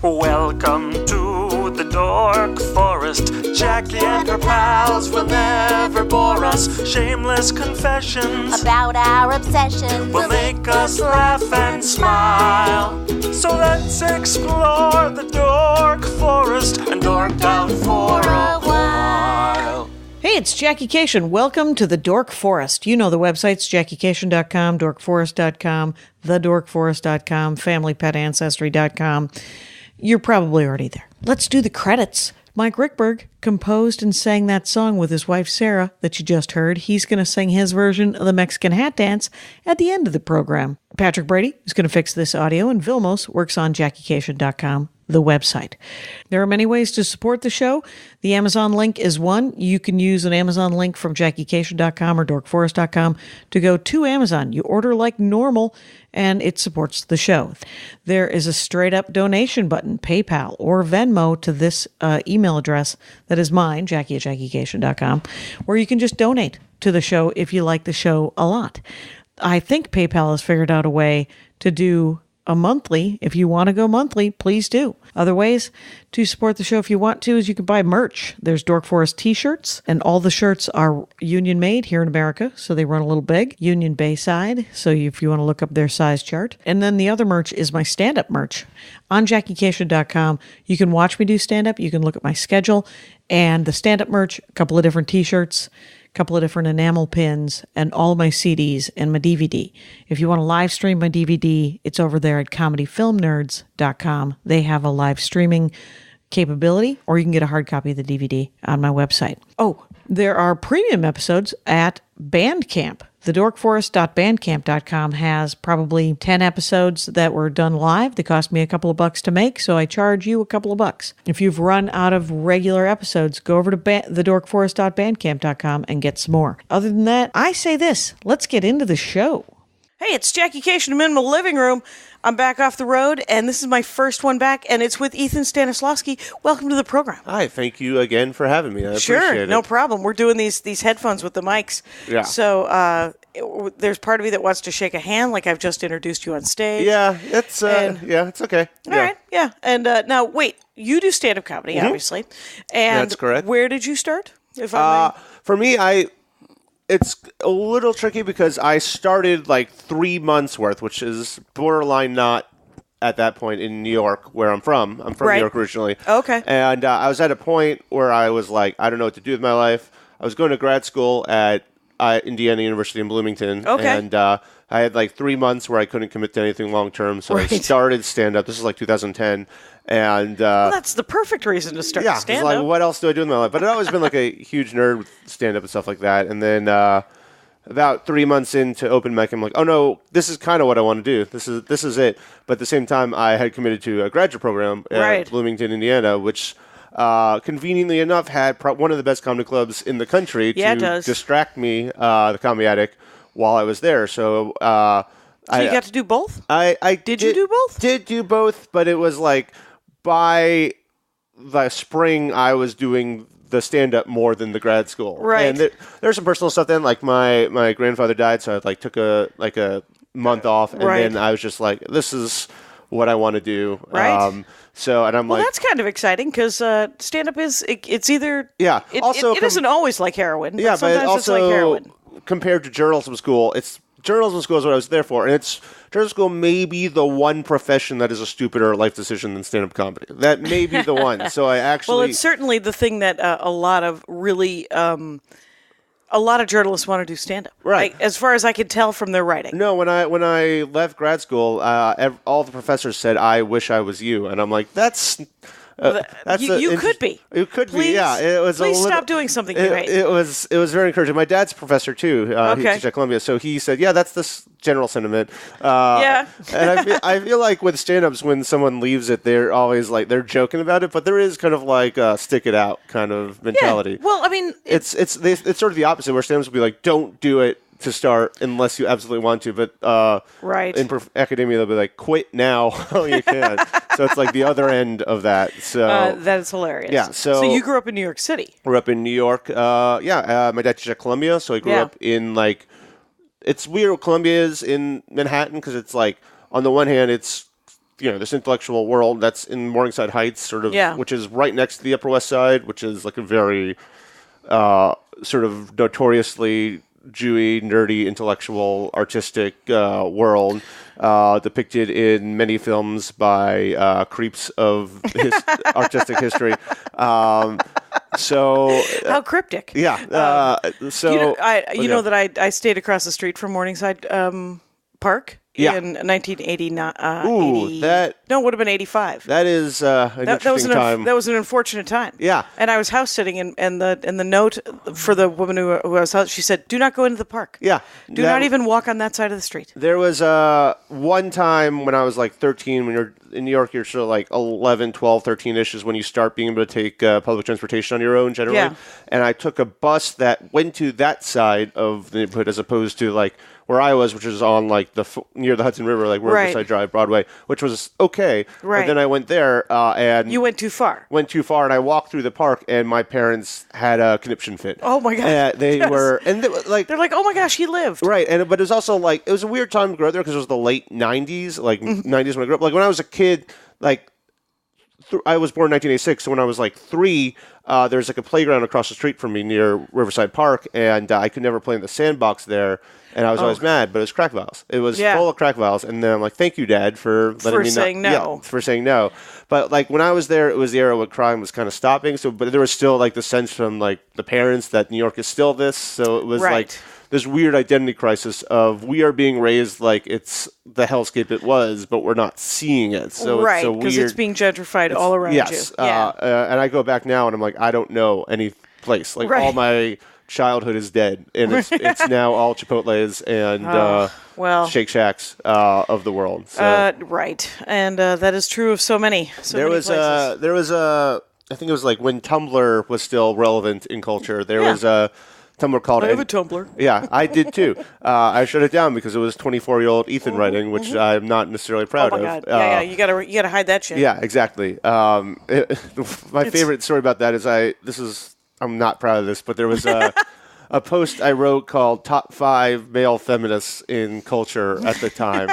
Welcome to the Dork Forest. Jackie and her pals will never bore us. Shameless confessions about our obsession will make us laugh and smile. So let's explore the Dork Forest and dork out for a while. Hey, it's Jackie Cation. Welcome to the Dork Forest. You know the websites, JackieCation.com, DorkForest.com, TheDorkForest.com, FamilyPetAncestry.com. You're probably already there. Let's do the credits. Mike Rickberg composed and sang that song with his wife, Sarah, that you just heard. He's going to sing his version of the Mexican hat dance at the end of the program. Patrick Brady is going to fix this audio, and Vilmos works on JackieCation.com, the website. There are many ways to support the show. The Amazon link is one. You can use an Amazon link from JackieCation.com or DorkForest.com to go to Amazon. You order like normal, and it supports the show. There is a straight-up donation button, PayPal or Venmo, to this email address that is mine, Jackie at JackieCation.com, where you can just donate to the show if you like the show a lot. I think PayPal has figured out a way to do a monthly. If you want to go monthly, please do. Other ways to support the show if you want to is you can buy merch. There's Dork Forest t-shirts, and all the shirts are union made here in America, so they run a little big. Union Bayside, so if you want to look up their size chart. And then the other merch is my stand-up merch. On JackieCation.com, you can watch me do stand-up, you can look at my schedule, and the stand-up merch, a couple of different t-shirts, couple of different enamel pins, and all of my CDs and my DVD. If you want to live stream my DVD, it's over there at comedyfilmnerds.com. They have a live streaming capability, or you can get a hard copy of the DVD on my website. Oh, there are premium episodes at Bandcamp. TheDorkForest.bandcamp.com has probably 10 episodes that were done live. They cost me a couple of bucks to make, so I charge you a couple of bucks. If you've run out of regular episodes, go over to TheDorkForest.bandcamp.com and get some more. Other than that, I say this. Let's get into the show. Hey, it's Jackie Cation. I'm in my living room. I'm back off the road, and this is my first one back, and it's with Ethan Stanislawski. Welcome to the program. Hi, thank you again for having me. I appreciate it. No problem. We're doing these headphones with the mics. Yeah. So there's part of me that wants to shake a hand, like I've just introduced you on stage. Yeah, it's okay. All right, yeah. And now, wait, you do stand-up comedy, obviously. And that's correct. Where did you start? If I may? For me, it's a little tricky because I started like 3 months worth, which is borderline not at that point in New York, where I'm from. I'm from New York originally. Okay. And I was at a point where I was like, I don't know what to do with my life. I was going to grad school at Indiana University in Bloomington. Okay. And I had like 3 months where I couldn't commit to anything long term, so I started stand-up. This is like 2010. And well, that's the perfect reason to start stand-up. Like, what else do I do in my life? But I've always been like a huge nerd with stand-up and stuff like that. And then about 3 months into open mic, I'm like, oh no, this is kind of what I want to do. This is it. But at the same time, I had committed to a graduate program at Bloomington, Indiana, which conveniently enough had one of the best comedy clubs in the country to distract me, the Comedy Attic, while I was there. So you got to do both? Did you do both? Did do both, but it was like by the spring I was doing the stand-up more than the grad school. Right. And there's some personal stuff then, like my grandfather died, so I like took a month off, and then I was just like, this is what I want to do. Right. And I'm like, that's kind of exciting because stand-up it's either it isn't always like heroin. Yeah, but sometimes also, it's like heroin. Compared to journalism school, journalism school is what I was there for, and journalism school may be the one profession that is a stupider life decision than stand-up comedy. That may be the one. So I actually... Well, it's certainly the thing that a lot of journalists want to do stand-up. Right. As far as I can tell from their writing. No, when I left grad school, all the professors said, "I wish I was you," and I'm like, that's... you could be. It could be, yeah. It was please stop doing something you hate. It was very encouraging. My dad's a professor too. He teaches at Columbia, so he said, "Yeah, that's the general sentiment." And I feel like with stand-ups, when someone leaves it, they're always like they're joking about it, but there is kind of like a stick it out kind of mentality. Yeah. Well, I mean, it's sort of the opposite, where stand-ups will be like, "Don't do it to start unless you absolutely want to," but in academia they'll be like, "Quit now while you can." So it's like the other end of that. So that is hilarious. Yeah. So you grew up in New York City. Grew up in New York. My dad teaches at Columbia, so I grew up in like. It's weird. Columbia is in Manhattan because it's like on the one hand it's this intellectual world that's in Morningside Heights, sort of, which is right next to the Upper West Side, which is like a very sort of notoriously Jewy, nerdy, intellectual, artistic world depicted in many films by creeps of artistic history. So how cryptic. Yeah. So you know that I stayed across the street from Morningside Park. Yeah. In 1989. It would have been 85. That is an interesting time. That was an unfortunate time. Yeah. And I was house sitting, and the note for the woman who was house, she said, "Do not go into the park. Yeah. Do not even walk on that side of the street." There was one time when I was like 13, when you're in New York, you're sort of like 11, 12, 13-ish is when you start being able to take public transportation on your own, generally. Yeah. And I took a bus that went to that side of the neighborhood as opposed to like where I was, which is on like near the Hudson River, like Riverside Drive, Broadway, which was okay. Right. But then I went there and you went too far. And I walked through the park, and my parents had a conniption fit. Oh my god! They were, and they're like, "Oh my gosh, he lived." Right, but it was also like it was a weird time to grow up there because it was the late '90s, like '90s when I grew up. Like when I was a kid, like I was born in 1986, so when I was like 3. There's like a playground across the street from me near Riverside Park, and I could never play in the sandbox there, and I was always mad, but it was crack vials. It was full of crack vials, and then I'm like, thank you, Dad, for letting me saying no. Yeah, for saying no. But like when I was there, it was the era when crime was kind of stopping, but there was still like the sense from like the parents that New York is still this, so it was like this weird identity crisis of we are being raised like it's the hellscape it was, but we're not seeing it. So it's so weird because it's being gentrified all around you. Yeah. And I go back now and I'm like, I don't know any place. Like all my childhood is dead, and it's now all Chipotles and Shake Shacks of the world. So. And that is true of so many. There was I think it was like when Tumblr was still relevant in culture. There was a Tumblr called. I have a Tumblr. Yeah, I did too. I shut it down because it was 24-year-old Ethan writing, which I'm not necessarily proud of. God. Yeah, you gotta hide that shit. Yeah, exactly. My favorite story about that is I'm not proud of this, but there was a post I wrote called "Top 5 Male Feminists in Culture" at the time,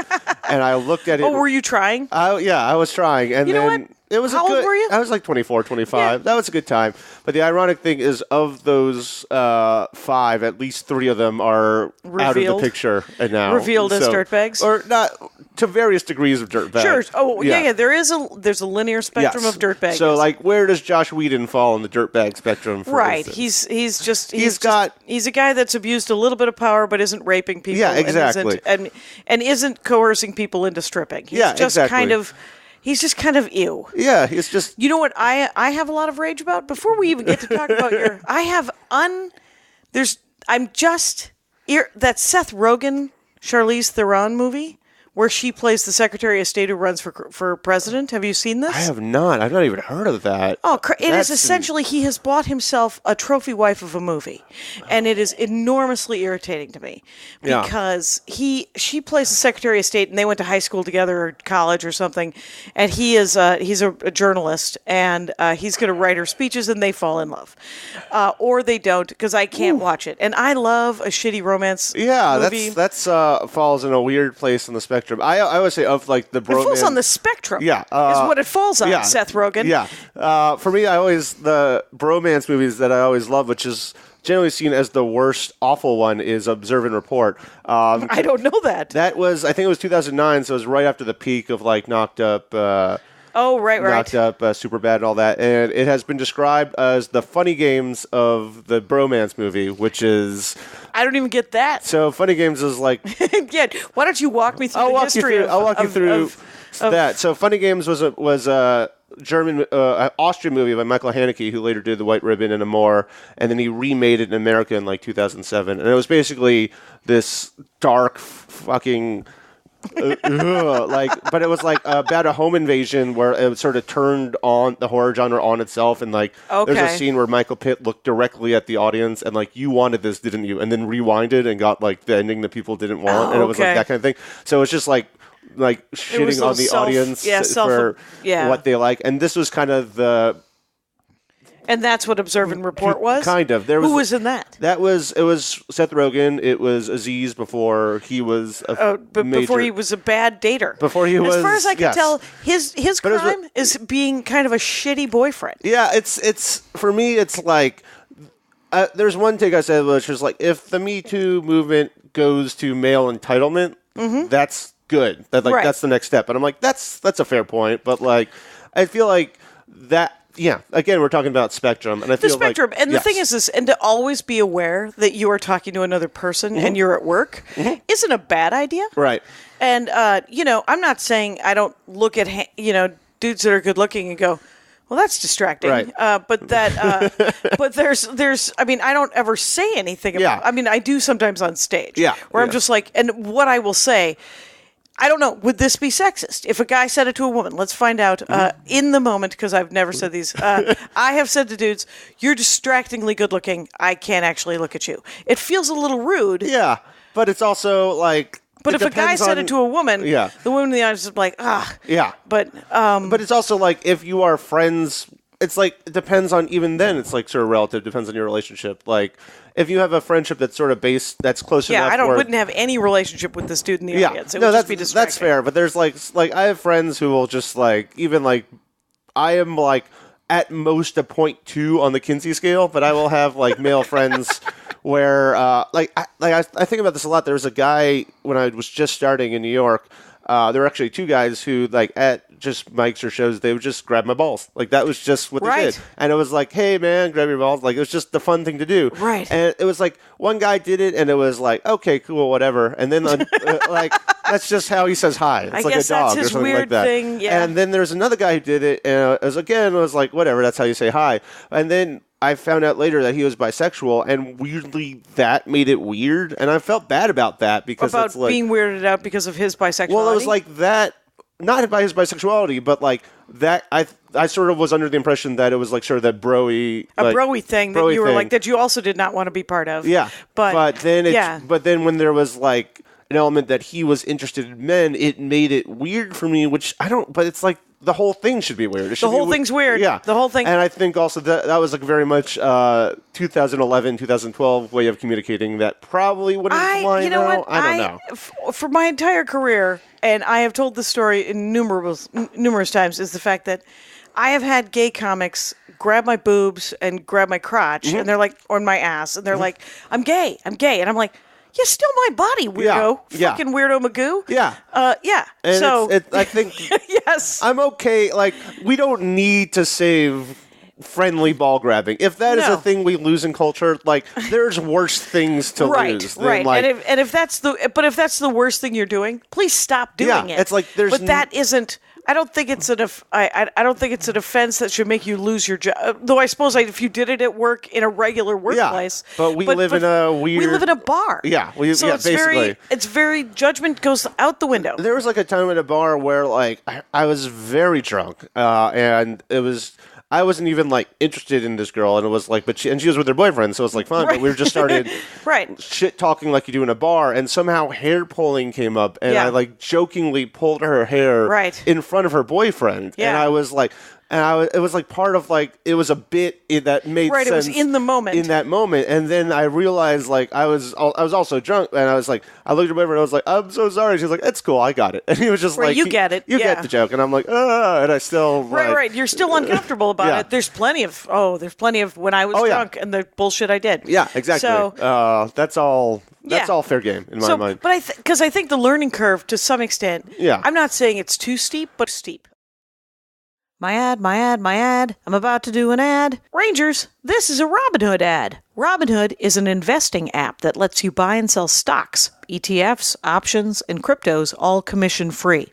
and I looked at it. Oh, were you trying? I was trying, and then. It was How old were you? I was like 24, 25. Yeah. That was a good time. But the ironic thing is, of those 5, at least 3 of them are out of the picture and now revealed as dirtbags, or not to various degrees of dirtbags. Sure. Oh, yeah. There's a linear spectrum of dirtbags. So, like, where does Josh Whedon fall in the dirtbag spectrum? Right. Instance? He's a guy that's abused a little bit of power, but isn't raping people. Yeah, exactly. And isn't coercing people into stripping. He's He's just kind of ew. Yeah, he's just... You know what I have a lot of rage about? Before we even get to talk about that Seth Rogen, Charlize Theron movie where she plays the Secretary of State who runs for president. Have you seen this? I have not. I've not even heard of that. Oh, it is essentially he has bought himself a trophy wife of a movie, and it is enormously irritating to me because she plays the Secretary of State, and they went to high school together or college or something, and he's a journalist, and he's going to write her speeches, and they fall in love, or they don't because I can't watch it, and I love a shitty romance. Yeah, movie. that's falls in a weird place on the spectrum. I always say of like the bromance. It falls on the spectrum. Yeah, is what it falls on. Seth Rogen. Yeah, for me, the bromance movies that I always love, which is generally seen as the worst, awful one, is Observe and Report. I don't know that. That was, I think it was 2009, so it was right after the peak of like Knocked Up. Knocked Up, Superbad, and all that. And it has been described as the funny games of the bromance movie, which is... I don't even get that. So funny games is like... Yeah, why don't you walk me through the history I'll walk you through that. So funny games was a German, Austrian movie by Michael Haneke, who later did The White Ribbon and Amour, and then he remade it in America in like 2007. And it was basically this dark fucking... but it was like about a home invasion where it sort of turned on the horror genre on itself, and like there's a scene where Michael Pitt looked directly at the audience and like, you wanted this, didn't you? And then rewinded and got like the ending that people didn't want, and it was like that kind of thing. So it's just like shitting on the audience for what they like, and this was kind of the And that's what Observe and Report was? Kind of. Who was in that? It was Seth Rogen. It was Aziz before he was before he was a bad dater. Before he was, as far as I can tell, his But crime is being kind of a shitty boyfriend. Yeah, it's for me. It's like there's one take I said, which was like, if the Me Too movement goes to male entitlement, that's good. That's the next step. And I'm like, that's a fair point. But like, I feel like that. Yeah, again, we're talking about spectrum, and I feel spectrum. like, and the thing is this, and to always be aware that you are talking to another person and you're at work isn't a bad idea, right? And I'm not saying I don't look at dudes that are good looking and go, well, that's distracting, right? But there's I mean, I don't ever say anything about. I mean, I do sometimes on stage, where I'm just like, and what I will say. I don't know. Would this be sexist? If a guy said it to a woman, let's find out in the moment, because I've never said these. I have said to dudes, you're distractingly good looking. I can't actually look at you. It feels a little rude. Yeah, but it's also like... But if a guy said it to a woman, the woman in the audience is like, Yeah. But it's also like, if you are friends... It's like, it depends on, even then, it's like sort of relative, depends on your relationship. Like, if you have a friendship that's sort of based, that's close enough. Yeah, wouldn't have any relationship with this dude in the audience. It would just be distracting. That's fair, but there's like, I have friends who will just like, even like, I am like, at most a 0.2 on the Kinsey scale, but I will have like male friends where, I think about this a lot. There was a guy, when I was just starting in New York, there were actually two guys who, like, at just mics or shows, they would just grab my balls. Like, that was just what they did. And it was like, hey, man, grab your balls. Like, it was just the fun thing to do. Right. And it was like, one guy did it, and it was like, okay, cool, whatever. And then, like, that's just how he says hi. It's like a dog or something like that. Thing, yeah. And then there's another guy who did it, and it was like, whatever, that's how you say hi. And then I found out later that he was bisexual, and weirdly, that made it weird, and I felt bad about that because about it's like, being weirded out because of his bisexuality. Well, it was like that, not by his bisexuality, but like that. I sort of was under the impression that it was like sort of that broy, broy thing that you were like that you also did not want to be part of. Yeah, but then but then when there was like an element that he was interested in men, it made it weird for me, which I don't. But it's like, the whole thing should be weird. The whole thing's weird. Yeah. The whole thing. And I think also that was like very much 2011, 2012 way of communicating that probably wouldn't fly now. I don't know. For my entire career, and I have told this story in numerous times, is the fact that I have had gay comics grab my boobs and grab my crotch, and they're like, or my ass, and they're like, I'm gay. And I'm like, yeah, still my body, weirdo. Fucking weirdo Magoo. Yeah. Yeah. And so I think yes, I'm okay. Like, we don't need to save friendly ball grabbing. If that is a thing we lose in culture, like, there's worse things to lose. Right. Like, and if that's the worst thing you're doing, please stop doing it. It's like that isn't. I don't think it's I don't think it's an offense that should make you lose your job. Though I suppose if you did it at work in a regular workplace. But we live in a weird. We live in a bar. Yeah, it's basically. It's very judgment goes out the window. There was like a time at a bar where like I was very drunk, and it was. I wasn't even like interested in this girl, and it was like, she was with her boyfriend, so it was like fine. But we just started shit talking like you do in a bar, and somehow hair pulling came up, and I like jokingly pulled her hair in front of her boyfriend, and I was like. And it was like part of like, it was a bit that made sense. It was in the moment. In that moment. And then I realized like, I was also drunk, and I was like, I looked at my boyfriend and I was like, I'm so sorry. She's like, it's cool, I got it. And he was just like, you get it. You get the joke. And I'm like, and I still Right. You're still uncomfortable about it. There's plenty of when I was drunk and the bullshit I did. Yeah, exactly. So, that's all fair game in my mind. But because I think the learning curve to some extent, I'm not saying it's too steep, but steep. My ad. I'm about to do an ad. Rangers, this is a Robinhood ad. Robinhood is an investing app that lets you buy and sell stocks, ETFs, options, and cryptos, all commission-free.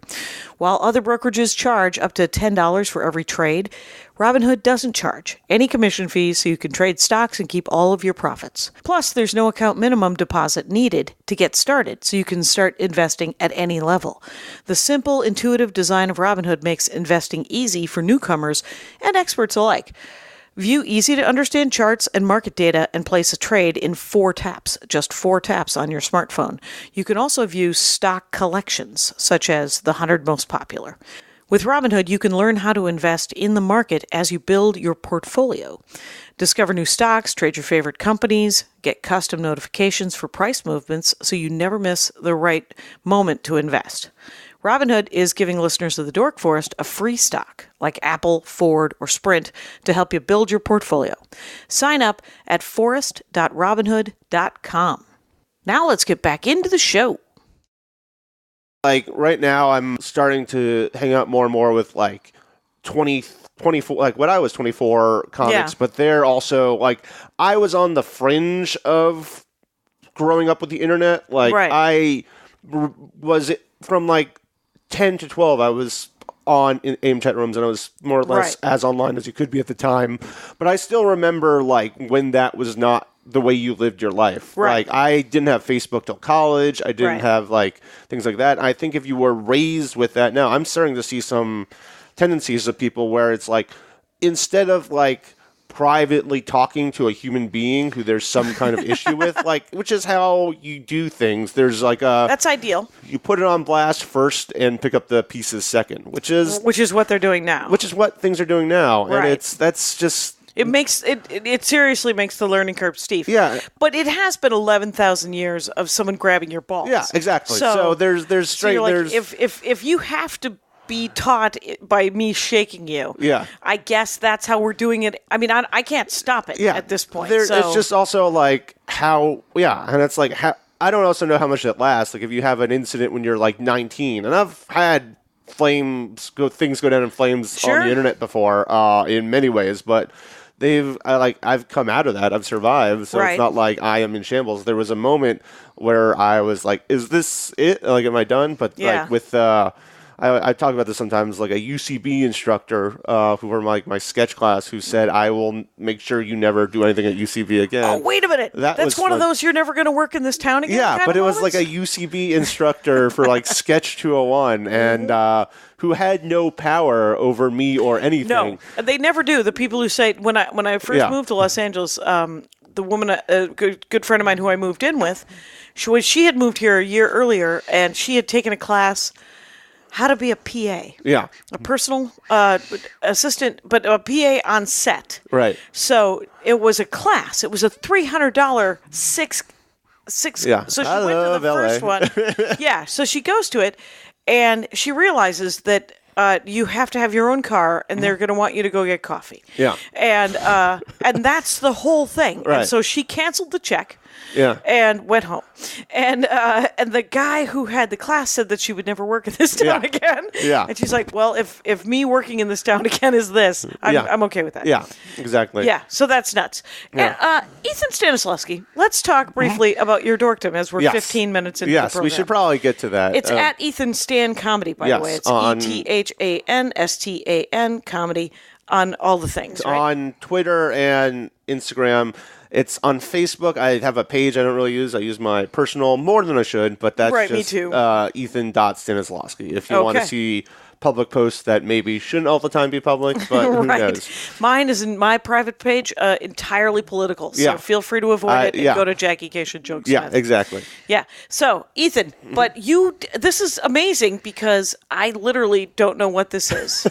While other brokerages charge up to $10 for every trade, Robinhood doesn't charge any commission fees, so you can trade stocks and keep all of your profits. Plus, there's no account minimum deposit needed to get started, so you can start investing at any level. The simple, intuitive design of Robinhood makes investing easy for newcomers and experts alike. View easy-to-understand charts and market data and place a trade in 4 taps, just 4 taps on your smartphone. You can also view stock collections, such as the 100 most popular. With Robinhood, you can learn how to invest in the market as you build your portfolio. Discover new stocks, trade your favorite companies, get custom notifications for price movements so you never miss the right moment to invest. Robinhood is giving listeners of the Dork Forest a free stock, like Apple, Ford, or Sprint, to help you build your portfolio. Sign up at forest.robinhood.com. Now let's get back into the show. Like right now, I'm starting to hang out more and more with like 24, like when I was 24 comics, but they're also like, I was on the fringe of growing up with the internet. Like I was from like 10 to 12, I was on in AIM chat rooms, and I was more or less as online as you could be at the time. But I still remember like when that was not the way you lived your life. Like I didn't have Facebook till college. I didn't have like things like that. I think if you were raised with that, now I'm starting to see some tendencies of people where it's like, instead of like privately talking to a human being who there's some kind of issue with, like, which is how you do things, there's like a... That's ideal. You put it on blast first and pick up the pieces second, which is what they're doing now. Which is what things are doing now. And that's just... It seriously makes the learning curve steep. Yeah. But it has been 11,000 years of someone grabbing your balls. Yeah, exactly. So there's straight... So you're like, there's, if you have to be taught by me shaking you, I guess that's how we're doing it. I mean, I can't stop it at this point. It's just also like how... Yeah, and it's like... how, I don't also know how much it lasts. Like if you have an incident when you're like 19, and I've had things go down in flames on the internet before in many ways, but... I've come out of that. I've survived. So it's not like I am in shambles. There was a moment where I was like, is this it? Like, am I done? But like with, I talk about this sometimes, like a UCB instructor who were like my sketch class who said, I will make sure you never do anything at UCB again. Oh, wait a minute. That's one of those you're never going to work in this town again? Yeah, but it was like a UCB instructor for like Sketch 201 and who had no power over me or anything. No, they never do. The people who say, when I first moved to Los Angeles, the woman, a good friend of mine who I moved in with, she had moved here a year earlier, and she had taken a class, how to be a PA. Yeah. A personal assistant, but a PA on set. Right. So it was a class. It was a $300 six. Yeah. So she went to the first one. Yeah. So she goes to it, and she realizes that you have to have your own car, and they're going to want you to go get coffee. Yeah. And that's the whole thing. Right. And so she canceled the check. Yeah. And went home. And the guy who had the class said that she would never work in this town again. Yeah. And she's like, well, if me working in this town again is this, I'm okay with that. Yeah, exactly. Yeah, so that's nuts. Yeah. And, Ethan Stanislawski, let's talk briefly about your dorkdom as we're 15 minutes into the program. Yes, we should probably get to that. It's at Ethan Stan Comedy, by the way. It's ETHANSTAN Comedy on all the things, right? On Twitter and Instagram. It's on Facebook. I have a page I don't really use. I use my personal more than I should, but that's just me too. Ethan.Stanislawski. If you want to see public posts that maybe shouldn't all the time be public, but who knows? Mine is in my private page, entirely political. So feel free to avoid it and go to Jackie Cation Jokes. Yeah, exactly. Yeah. So, Ethan, but this is amazing because I literally don't know what this is.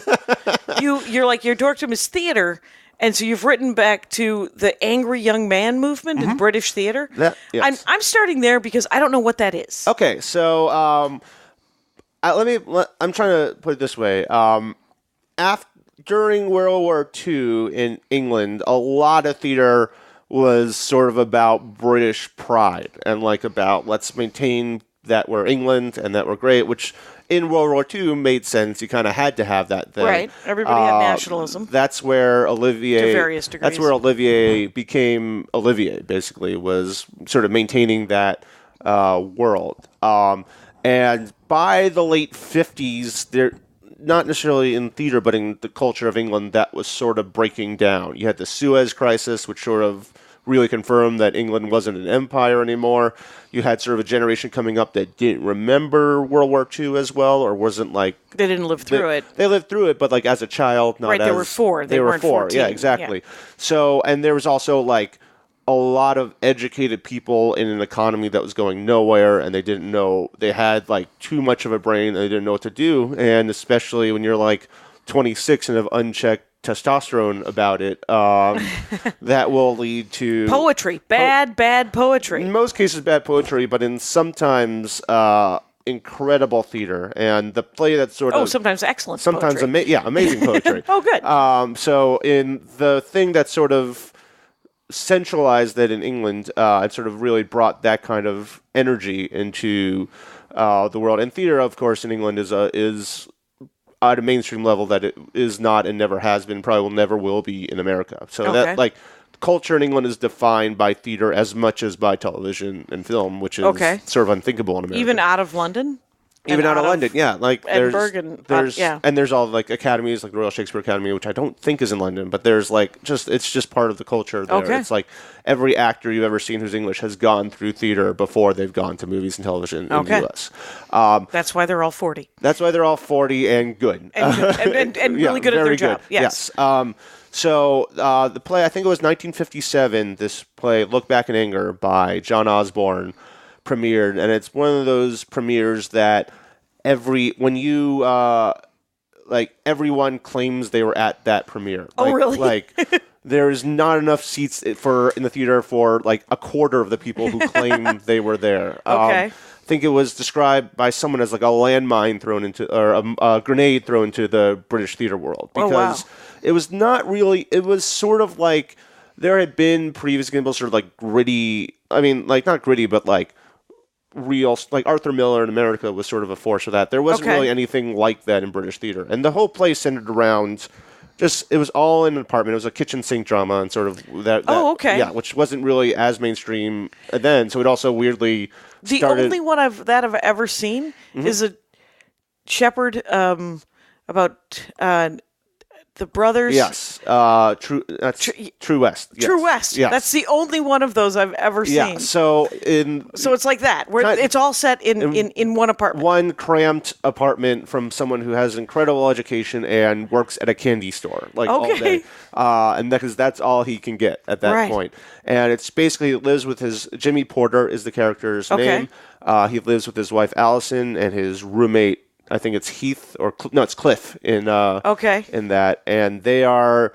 You're like, your dorkdom is theater. And so you've written back to the angry young man movement in British theater. I'm starting there because I don't know what that is. Okay, so I'm trying to put it this way. During World War II in England, a lot of theater was sort of about British pride and like about let's maintain that we're England and that we're great, which in World War II made sense. You kind of had to have that thing. Right. Everybody had nationalism. That's where Olivier... To various degrees. That's where Olivier became Olivier, basically, was sort of maintaining that world. And by the late 50s, there... not necessarily in theater, but in the culture of England, that was sort of breaking down. You had the Suez Crisis, which sort of really confirmed that England wasn't an empire anymore. You had sort of a generation coming up that didn't remember World War II as well, or wasn't like... They didn't live through it. They lived through it, but like as a child, not as... Right, they were 4. They weren't 14. Yeah, exactly. Yeah. So, and there was also like a lot of educated people in an economy that was going nowhere, and they didn't know, they had like too much of a brain and they didn't know what to do. And especially when you're like 26 and have unchecked testosterone about it, that will lead to Poetry. Bad poetry. in most cases bad poetry, but in sometimes incredible theater. And the play that sort of sometimes excellent sometimes poetry. amazing poetry. Oh, good. So in the thing that sort of centralized that in England, it sort of really brought that kind of energy into the world. And theater, of course, in England is at a mainstream level that it is not and never has been, probably will never will be in America. So that like culture in England is defined by theater as much as by television and film, which is sort of unthinkable in America. Even out of London? Even out of London, yeah. Like Edinburgh there's all like academies, like the Royal Shakespeare Academy, which I don't think is in London, but there's like it's just part of the culture there. Okay. It's like every actor you've ever seen who's English has gone through theater before they've gone to movies and television in the U.S. That's why they're all 40. That's why they're all 40 and good. And really good at their job. Good. Yes. So the play, I think it was 1957, this play, Look Back in Anger by John Osborne, premiered, and it's one of those premieres that everyone claims they were at that premiere. Oh, really? Like there's not enough seats in the theater for like a quarter of the people who claim they were there. Okay. I think it was described by someone as like a landmine thrown into, or a grenade thrown into the British theater world, because it was not really. It was sort of like there had been previous examples, sort of like gritty. I mean, like not gritty, but like real, like Arthur Miller in America was sort of a force for that. There wasn't really anything like that in British theater, and the whole play centered around it was all in an apartment. It was a kitchen sink drama, and sort of that. Yeah, which wasn't really as mainstream then. So it also weirdly the started. only one I've ever seen is a Shepherd about the brothers. Yes, True West. Yes. True West. Yes. That's the only one of those I've ever seen. Yeah. So it's like that, where it's all set in one apartment. One cramped apartment from someone who has incredible education and works at a candy store all day, and because that's all he can get at that point. And it's basically lives with Jimmy Porter is the character's name. He lives with his wife Allison and his roommate. I think it's Heath it's Cliff in that, and they are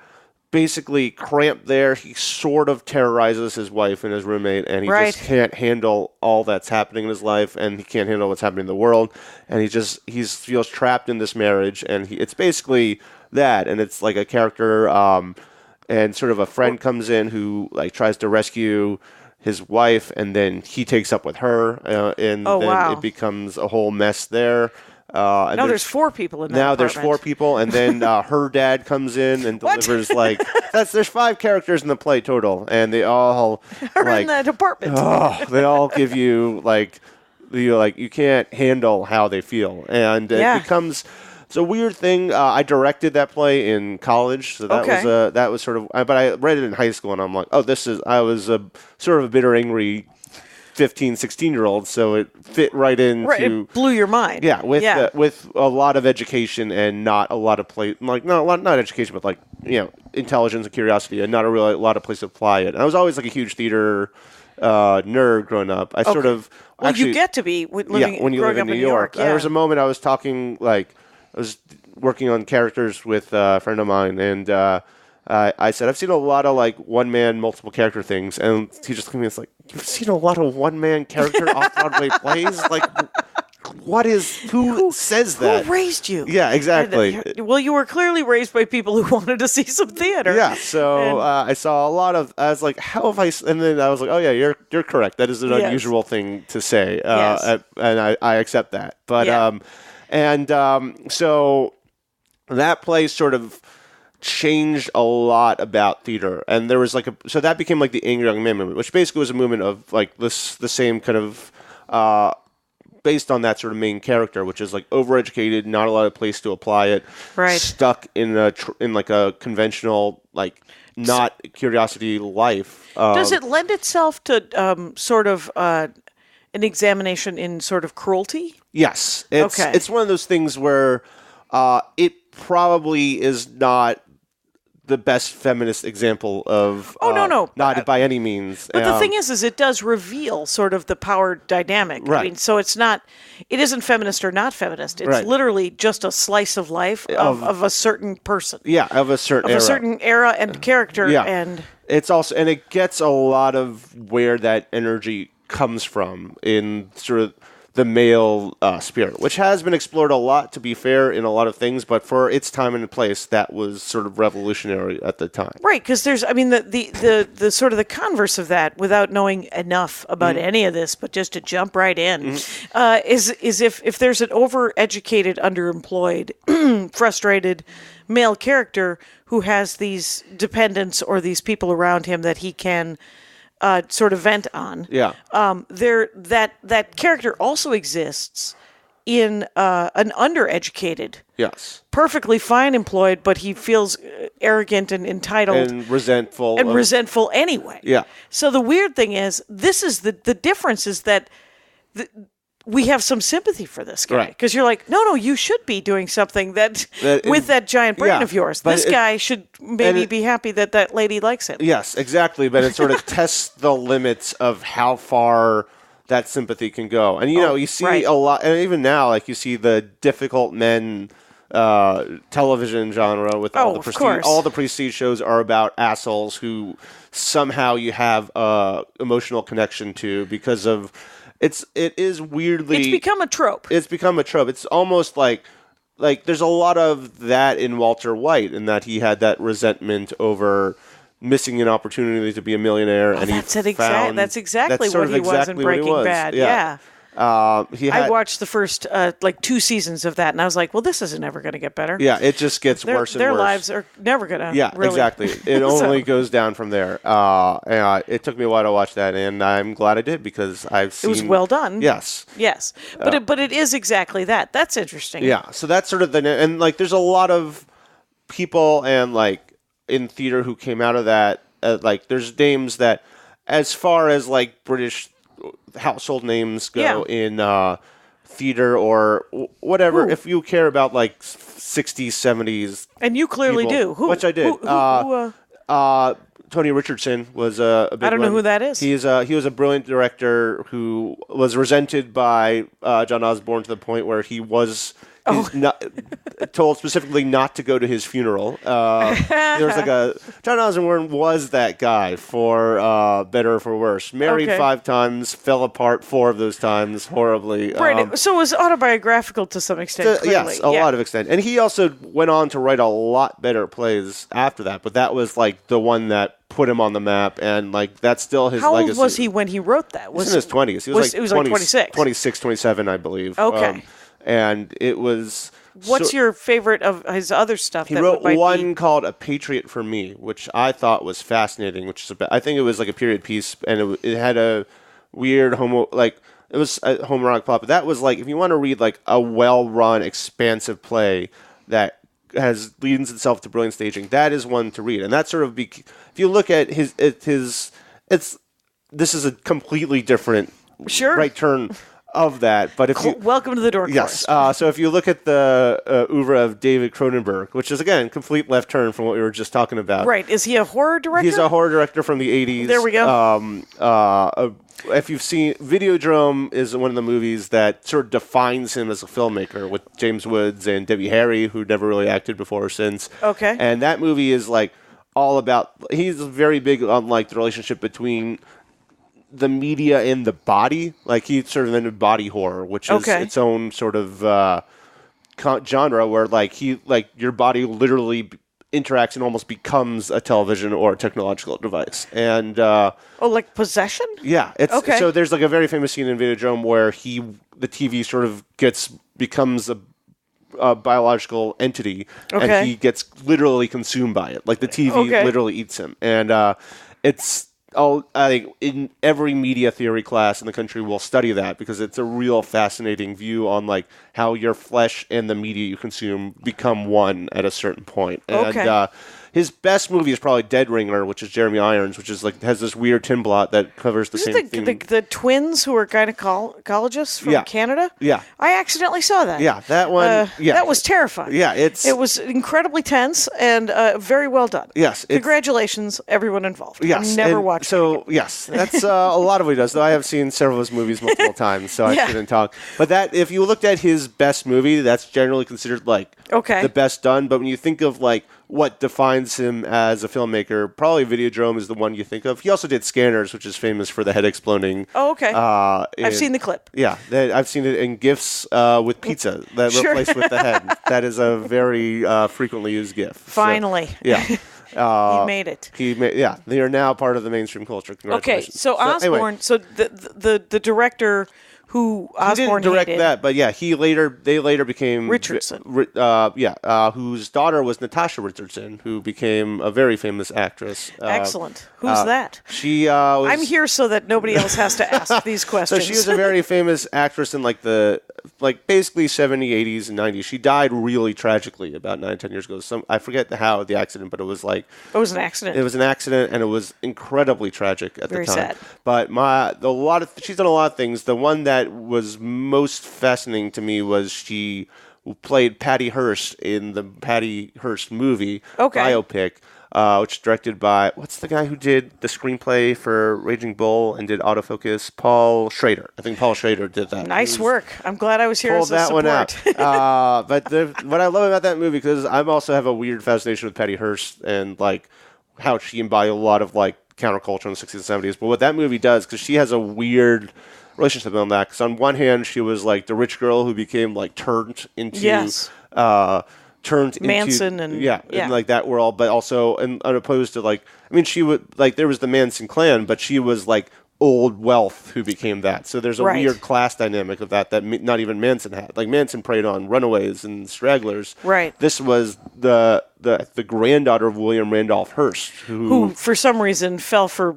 basically cramped there. He sort of terrorizes his wife and his roommate, and he just can't handle all that's happening in his life, and he can't handle what's happening in the world, and he feels trapped in this marriage, and it's basically that, and it's like a character, and sort of a friend comes in who like tries to rescue his wife, and then he takes up with her, and then it becomes a whole mess there. And there's 4 people in that apartment. There's 4 people, and then her dad comes in and delivers there's 5 characters in the play total, and they all are in that apartment. They all give you you can't handle how they feel, and it becomes. It's a weird thing. I directed that play in college, so that was sort of. But I read it in high school, and I'm like, I was a sort of a bitter, angry 15, 16-year-old, so it fit right into. It blew your mind. Yeah, with a lot of education and not a lot of play, not education, but intelligence and curiosity, and not a lot of place to apply it. And I was always like a huge theater nerd growing up. I sort of you get to be living when you live in New York. There was a moment I was talking I was working on characters with a friend of mine, and I said, I've seen a lot of one-man, multiple character things, and he just looked at me and was like, you've seen a lot of one-man character off-Broadway plays? Who says that? Who raised you? Yeah, exactly. Well, you were clearly raised by people who wanted to see some theater. Yeah, so I saw a lot of, I was like, how have I, and then I was like, oh yeah, you're correct. That is an unusual thing to say, and I accept that. But, so that play sort of changed a lot about theater, and there was so that became the Angry Young Man movement, which basically was a movement of the same kind of based on that sort of main character, which is overeducated, not a lot of place to apply it, stuck in a conventional not curiosity life. Does it lend itself to sort of an examination in sort of cruelty? Yes, it's one of those things where it probably is not the best feminist example of no. not by any means. But the thing is it does reveal sort of the power dynamic. Right. I mean, so it isn't feminist or not feminist. It's literally just a slice of life of a certain person. Yeah, of a certain era. A certain era and character. Yeah. And it's also, and it gets a lot of where that energy comes from in sort of the male spirit, which has been explored a lot, to be fair, in a lot of things, but for its time and place, that was sort of revolutionary at the time. Right, because there's, I mean, the sort of the converse of that, without knowing enough about any of this, but just to jump right in, is if there's an overeducated, underemployed, frustrated male character who has these dependents or these people around him that he can sort of vent on. Yeah. That character also exists in an undereducated, perfectly fine employed, but he feels arrogant and entitled and resentful resentful anyway. Yeah. So the weird thing is, this is the difference is that we have some sympathy for this guy, because you're like, no, you should be doing something that with that giant brain of yours. This guy should maybe be happy that lady likes him. Yes, exactly. But it sort of tests the limits of how far that sympathy can go. And, you see a lot, and even now, like, you see the difficult men television genre with all the prestige. All the prestige shows are about assholes who somehow you have emotional connection to because of... It is weirdly... It's become a trope. It's almost like there's a lot of that in Walter White, in that he had that resentment over missing an opportunity to be a millionaire. That's exactly what he was in Breaking Bad. Yeah. I watched the first 2 seasons of that, and I was like, well, this isn't ever going to get better. Yeah, it just gets worse and worse. Their lives are never going to really... exactly. It only goes down from there. It took me a while to watch that, and I'm glad I did, because I've seen... It was well done. Yes. But it is exactly that. That's interesting. Yeah, so that's sort of the... And, there's a lot of people and, in theater who came out of that. There's names that, as far as, British... household names go in theater or whatever. If you care about 60s, 70s, and you clearly people, do, which I did. Tony Richardson was a big one. I don't know who that is. He was a brilliant director who was resented by John Osborne to the point where he was told specifically not to go to his funeral. There was John Osborne was that guy for better or for worse. Married 5 times, fell apart 4 of those times horribly. Right. So it was autobiographical to some extent. Yes, a lot of extent. And he also went on to write a lot better plays after that. But that was the one that put him on the map, and that's still his legacy. How old was he when he wrote that? He was in his 20s. He was 26. 26, 27, I believe. Okay. And it was... What's your favorite of his other stuff? He wrote one called A Patriot for Me, which I thought was fascinating, which is I think it was a period piece, and it had a weird it was a homoerotic plot, but that was if you want to read a well-run, expansive play that leads itself to brilliant staging, that is one to read. And that sort of if you look at this is a completely different right turn of that, but if you welcome to the Dork Forest. So if you look at the oeuvre of David Cronenberg, which is again complete left turn from what we were just talking about. Right? Is he a horror director? He's a horror director from the 80s. There we go. If you've seen Videodrome, is one of the movies that sort of defines him as a filmmaker, with James Woods and Debbie Harry, who never really acted before or since. Okay. And that movie is all about. He's very big on the relationship between the media and the body. He sort of invented body horror, which is its own sort of genre where your body literally interacts and almost becomes a television or a technological device. And like possession? Yeah. So there's a very famous scene in Videodrome where the TV sort of becomes a biological entity, and he gets literally consumed by it. The TV literally eats him. And I think in every media theory class in the country will study that, because it's a real fascinating view on how your flesh and the media you consume become one at a certain point. And his best movie is probably Dead Ringer, which is Jeremy Irons, which is like has this weird tin blot that covers the Is same it theme. the twins who are gynecologists from Canada? Yeah. I accidentally saw that. Yeah, that one. That was terrifying. Yeah, it was incredibly tense and very well done. Yes. Congratulations, everyone involved. Yes. I've never watched it. So, yes, that's a lot of what he does, though I have seen several of his movies multiple times, so I shouldn't talk. But that, if you looked at his best movie, that's generally considered, like, the best done. But when you think of, like, what defines him as a filmmaker, probably Videodrome is the one you think of. He also did Scanners, which is famous for the head exploding. Oh, okay. I've seen the clip. Yeah, I've seen it in GIFs with pizza that replaced with the head. That is a very frequently used GIF. Finally. So, yeah. He made it. They are now part of the mainstream culture. Okay, so Osborne, anyway. so the director who Osborne didn't direct hated, that, but yeah, they later became Richardson. Whose daughter was Natasha Richardson, who became a very famous actress. Excellent. Who's that? She was, I'm here so that nobody else has to ask these so questions. she was a very famous actress in basically 70s, 80s, and 90s. She died really tragically about 9-10 years ago. I forget how the accident, but it was like it was an accident. It was an accident, and it was incredibly tragic at Very the time. sad. But she's done a lot of things. The one that was most fascinating to me was she played Patty Hearst in the Patty Hearst movie biopic, which is directed by, what's the guy who did the screenplay for Raging Bull and did Autofocus? Paul Schrader. I think Paul Schrader did that. Nice work. I'm glad I was here as a that support. one out. But what I love about that movie, because I also have a weird fascination with Patty Hearst and like how she embodied a lot of like counterculture in the 60s and 70s. But what that movie does, because she has a weird relationship on that, because on one hand she was like the rich girl who became like turned into Manson into in like that world, but also and opposed to like, I mean, she would like, there was the Manson clan, but she was like old wealth who became that. So there's a weird class dynamic of that not even Manson had. Like Manson preyed on runaways and stragglers. Right. This was the granddaughter of William Randolph Hearst, who for some reason fell for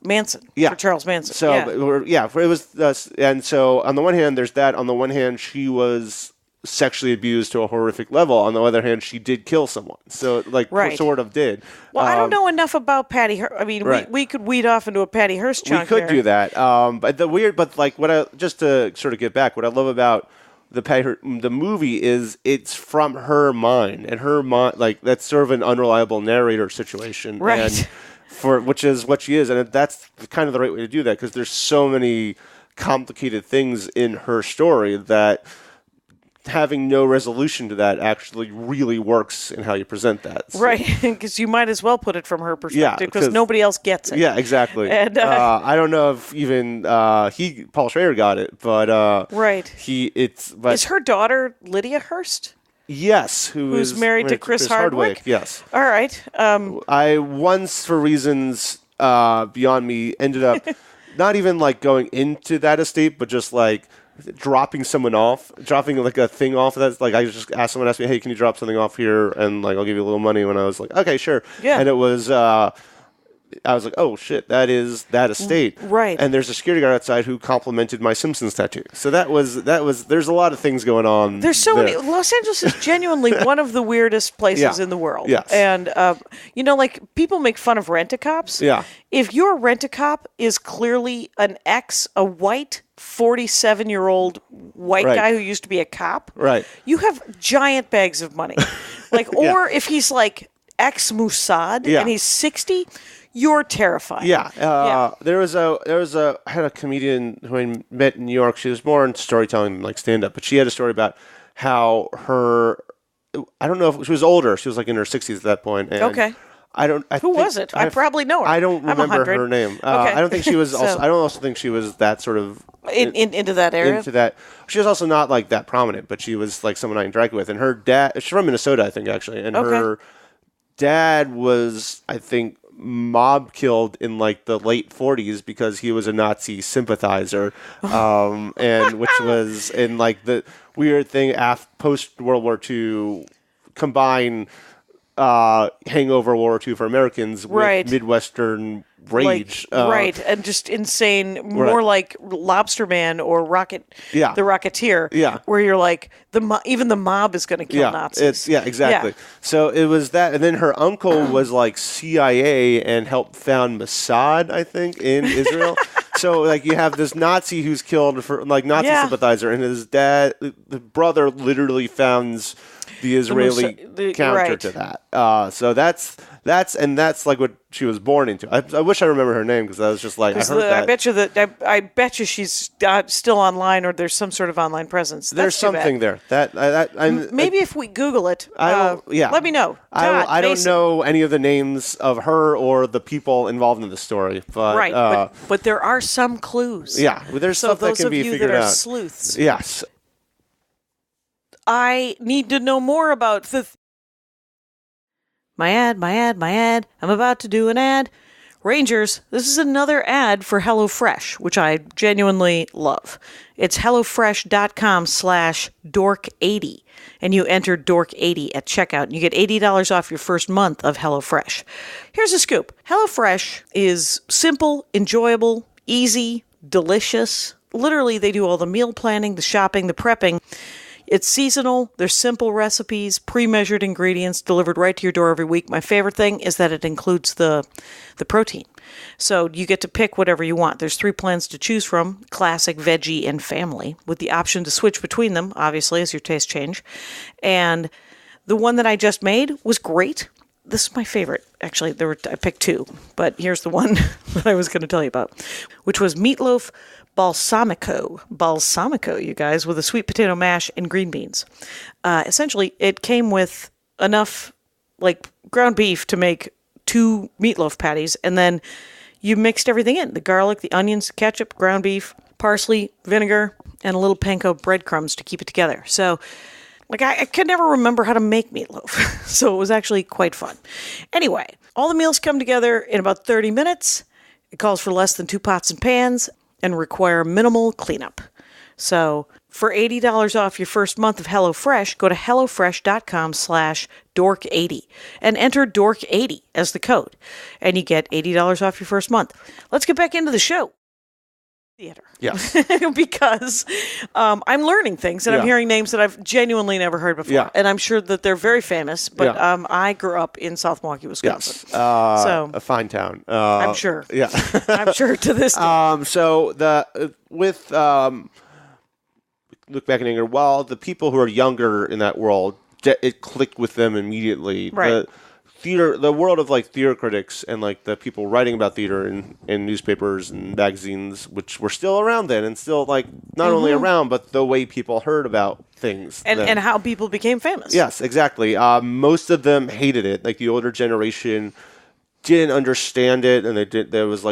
Manson. For Charles Manson. So it was, and so on the one hand there's that. On the one hand, she was sexually abused to a horrific level. On the other hand, she did kill someone. So sort of did. Well, I don't know enough about Patty Hearst. I mean, we could weed off into a Patty Hearst chunk. We could do that. Just to sort of get back, what I love about the movie is it's from her mind, and her mind, like, that's sort of an unreliable narrator situation. Right. And which is what she is. And that's kind of the right way to do that, because there's so many complicated things in her story that having no resolution to that actually really works in how you present that. So. Right, because you might as well put it from her perspective, because nobody else gets it. Yeah, exactly. And, I don't know if even Paul Schrader got it, but is her daughter Lydia Hearst? Yes, who's married to Chris Hardwick? Yes. All right. I once, for reasons beyond me, ended up not even like going into that estate, but just like dropping like a thing off. That's like, I just asked someone, me, hey, can you drop something off here, and like I'll give you a little money. When I was like, okay, sure. Yeah. And it was I was like, oh shit, that is that estate. Right. And there's a security guard outside who complimented my Simpsons tattoo. So that was there's a lot of things going on. There's so many. Los Angeles is genuinely one of the weirdest places in the world. Yes. And like, people make fun of rent-a-cops. Yeah. If your rent-a-cop is clearly a white 47-year-old white guy who used to be a cop, right, you have giant bags of money. Like, or if he's like ex-Mossad and he's 60, you're terrified. Yeah. I had a comedian who I met in New York. She was more in storytelling than like stand-up, but she had a story about how I don't know if she was older. She was like in her 60s at that point. And who was it? I probably know her. I don't remember her name. I don't think she was. I don't also think she was that sort of into that area. Into that, she was also not like that prominent, but she was like someone I interacted with. And her dad, she's from Minnesota, I think, actually. And her dad was, I think, mob killed in like the late 40s because he was a Nazi sympathizer, and which was in like the weird thing post World War II, combine Hangover World War II for Americans with Midwestern rage. Right, and just insane, more like Lobster Man or the Rocketeer, where you're like, even the mob is going to kill Nazis. Exactly. Yeah. So it was that, and then her uncle was like CIA and helped found Mossad, I think, in Israel. So like you have this Nazi who's killed for like Nazi sympathizer, and his dad, the brother, literally founds the Israeli counter to that. So that's like what she was born into. I wish I remember her name because I was just like, I heard that. I bet you she's still online, or there's some sort of online presence. There's something there. Maybe if we Google it, let me know. I don't know any of the names of her or the people involved in the story, but but there are some clues. Yeah, there's stuff that can be figured out. So those of you that are sleuths, yes. I need to know more about my ad. I'm about to do an ad. Rangers, this is another ad for HelloFresh, which I genuinely love. It's HelloFresh.com/dork80, and you enter dork80 at checkout, and you get $80 off your first month of HelloFresh. Here's a scoop. HelloFresh is simple, enjoyable, easy, delicious. Literally, they do all the meal planning, the shopping, the prepping. It's seasonal. There's simple recipes, pre-measured ingredients delivered right to your door every week. My favorite thing is that it includes the protein. So you get to pick whatever you want. There's 3 plans to choose from: classic, veggie, and family, with the option to switch between them, obviously, as your tastes change. And the one that I just made was great. This is my favorite. Actually, I picked 2, but here's the one that I was going to tell you about, which was meatloaf balsamico, you guys, with a sweet potato mash and green beans. Essentially, it came with enough like ground beef to make 2 meatloaf patties, and then you mixed everything in: the garlic, the onions, ketchup, ground beef, parsley, vinegar, and a little panko breadcrumbs to keep it together. So like I could never remember how to make meatloaf, so it was actually quite fun. Anyway, all the meals come together in about 30 minutes. It calls for less than 2 pots and pans and require minimal cleanup. So for $80 off your first month of HelloFresh, go to HelloFresh.com/dork80 and enter dork80 as the code, and you get $80 off your first month. Let's get back into the show. Theater. Yes. Because I'm learning things, and I'm hearing names that I've genuinely never heard before. Yeah. And I'm sure that they're very famous, but I grew up in South Milwaukee, Wisconsin. Yes. So a fine town. I'm sure. Yeah. I'm sure to this day. So look back in anger, while the people who are younger in that world, it clicked with them immediately. Right. The world of like theater critics and like the people writing about theater in newspapers and magazines, which were still around then and still like not only around, but the way people heard about things and how people became famous. Yes, exactly. Most of them hated it. Like the older generation didn't understand it, and it was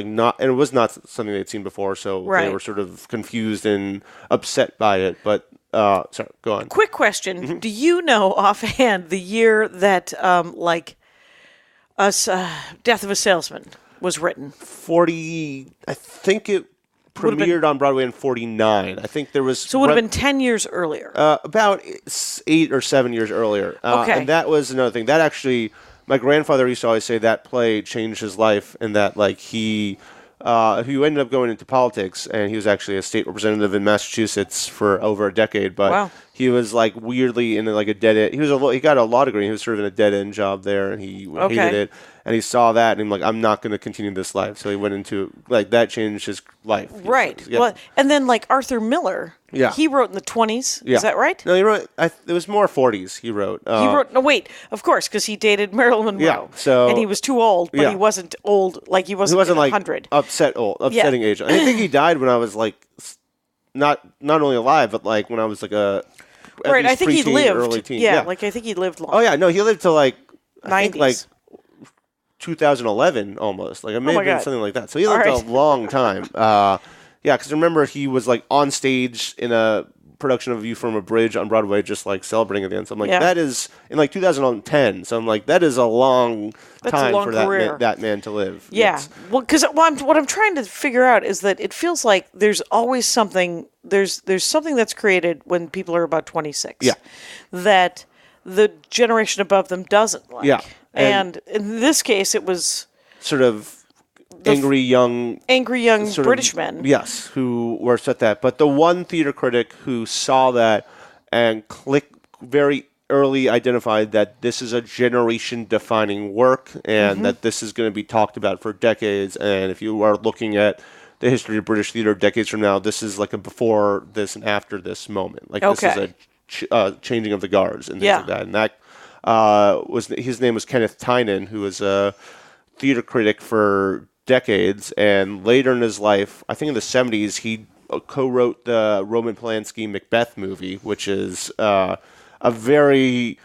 not something they'd seen before, so they were sort of confused and upset by it. But sorry, go on. Quick question: mm-hmm. Do you know offhand the year that Death of a Salesman was written? 40. I think it premiered on Broadway in 49. I think there was. So it would have been 10 years earlier. About 8 or 7 years earlier. Okay. And that was another thing. That actually, my grandfather used to always say that play changed his life, and that like he ended up going into politics, and he was actually a state representative in Massachusetts for over a decade. But he was like weirdly in like a dead end. He got a law degree. He was sort of in a dead end job there, and he hated it. And he saw that, and he's like, I'm not going to continue this life. So he went into like that changed his life. Right. Yeah. Well, and then like Arthur Miller. Yeah. He wrote in the 20s. Yeah. Is that right? No, he wrote. It was more 40s. He wrote. Of course, because he dated Marilyn Monroe. Yeah. So and he was too old, but he wasn't old. Like he wasn't like 100. Upsetting age. I think he died when I was like not only alive, but like when I was like a. Right. I think he lived. Early teen. Yeah. Like I think he lived long. Oh yeah. No, he lived till like 90s. I think like 2011 almost. Like it may have been something like that. So he lived a long time. Yeah, because remember he was like on stage in a production of View from a Bridge on Broadway, just like celebrating at the end. So I'm like, that is in like 2010. So I'm like, that is a long time for that man to live. Yeah. Yes. Well, because what I'm trying to figure out is that it feels like there's always something. There's something that's created when people are about 26. Yeah. That the generation above them doesn't like. Yeah. And in this case, it was sort of angry young sort British of, men. Yes, who were upset that. But the one theater critic who saw that and very early identified that this is a generation-defining work and that this is going to be talked about for decades. And if you are looking at the history of British theater decades from now, this is like a before this and after this moment. Like this is a changing of the guards and things like that. And that his name was Kenneth Tynan, who was a theater critic for decades. And later in his life, I think in the 70s, he co-wrote the Roman Polanski Macbeth movie, which is a very...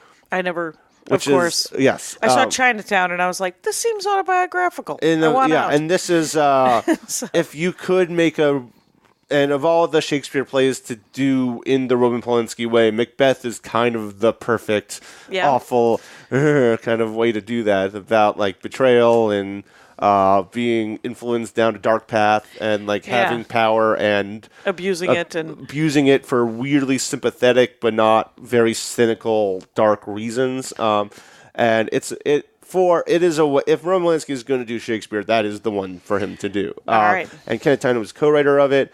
Of course. Yes. I saw Chinatown and I was like, this seems autobiographical. And this is, if you could make and of all the Shakespeare plays to do in the Roman Polanski way, Macbeth is kind of the perfect, awful kind of way to do that, about like betrayal and being influenced down a dark path and like having power and abusing it for weirdly sympathetic but not very cynical dark reasons. And if Roman Polanski is going to do Shakespeare, that is the one for him to do. All right. And Kenneth Tynan was co-writer of it.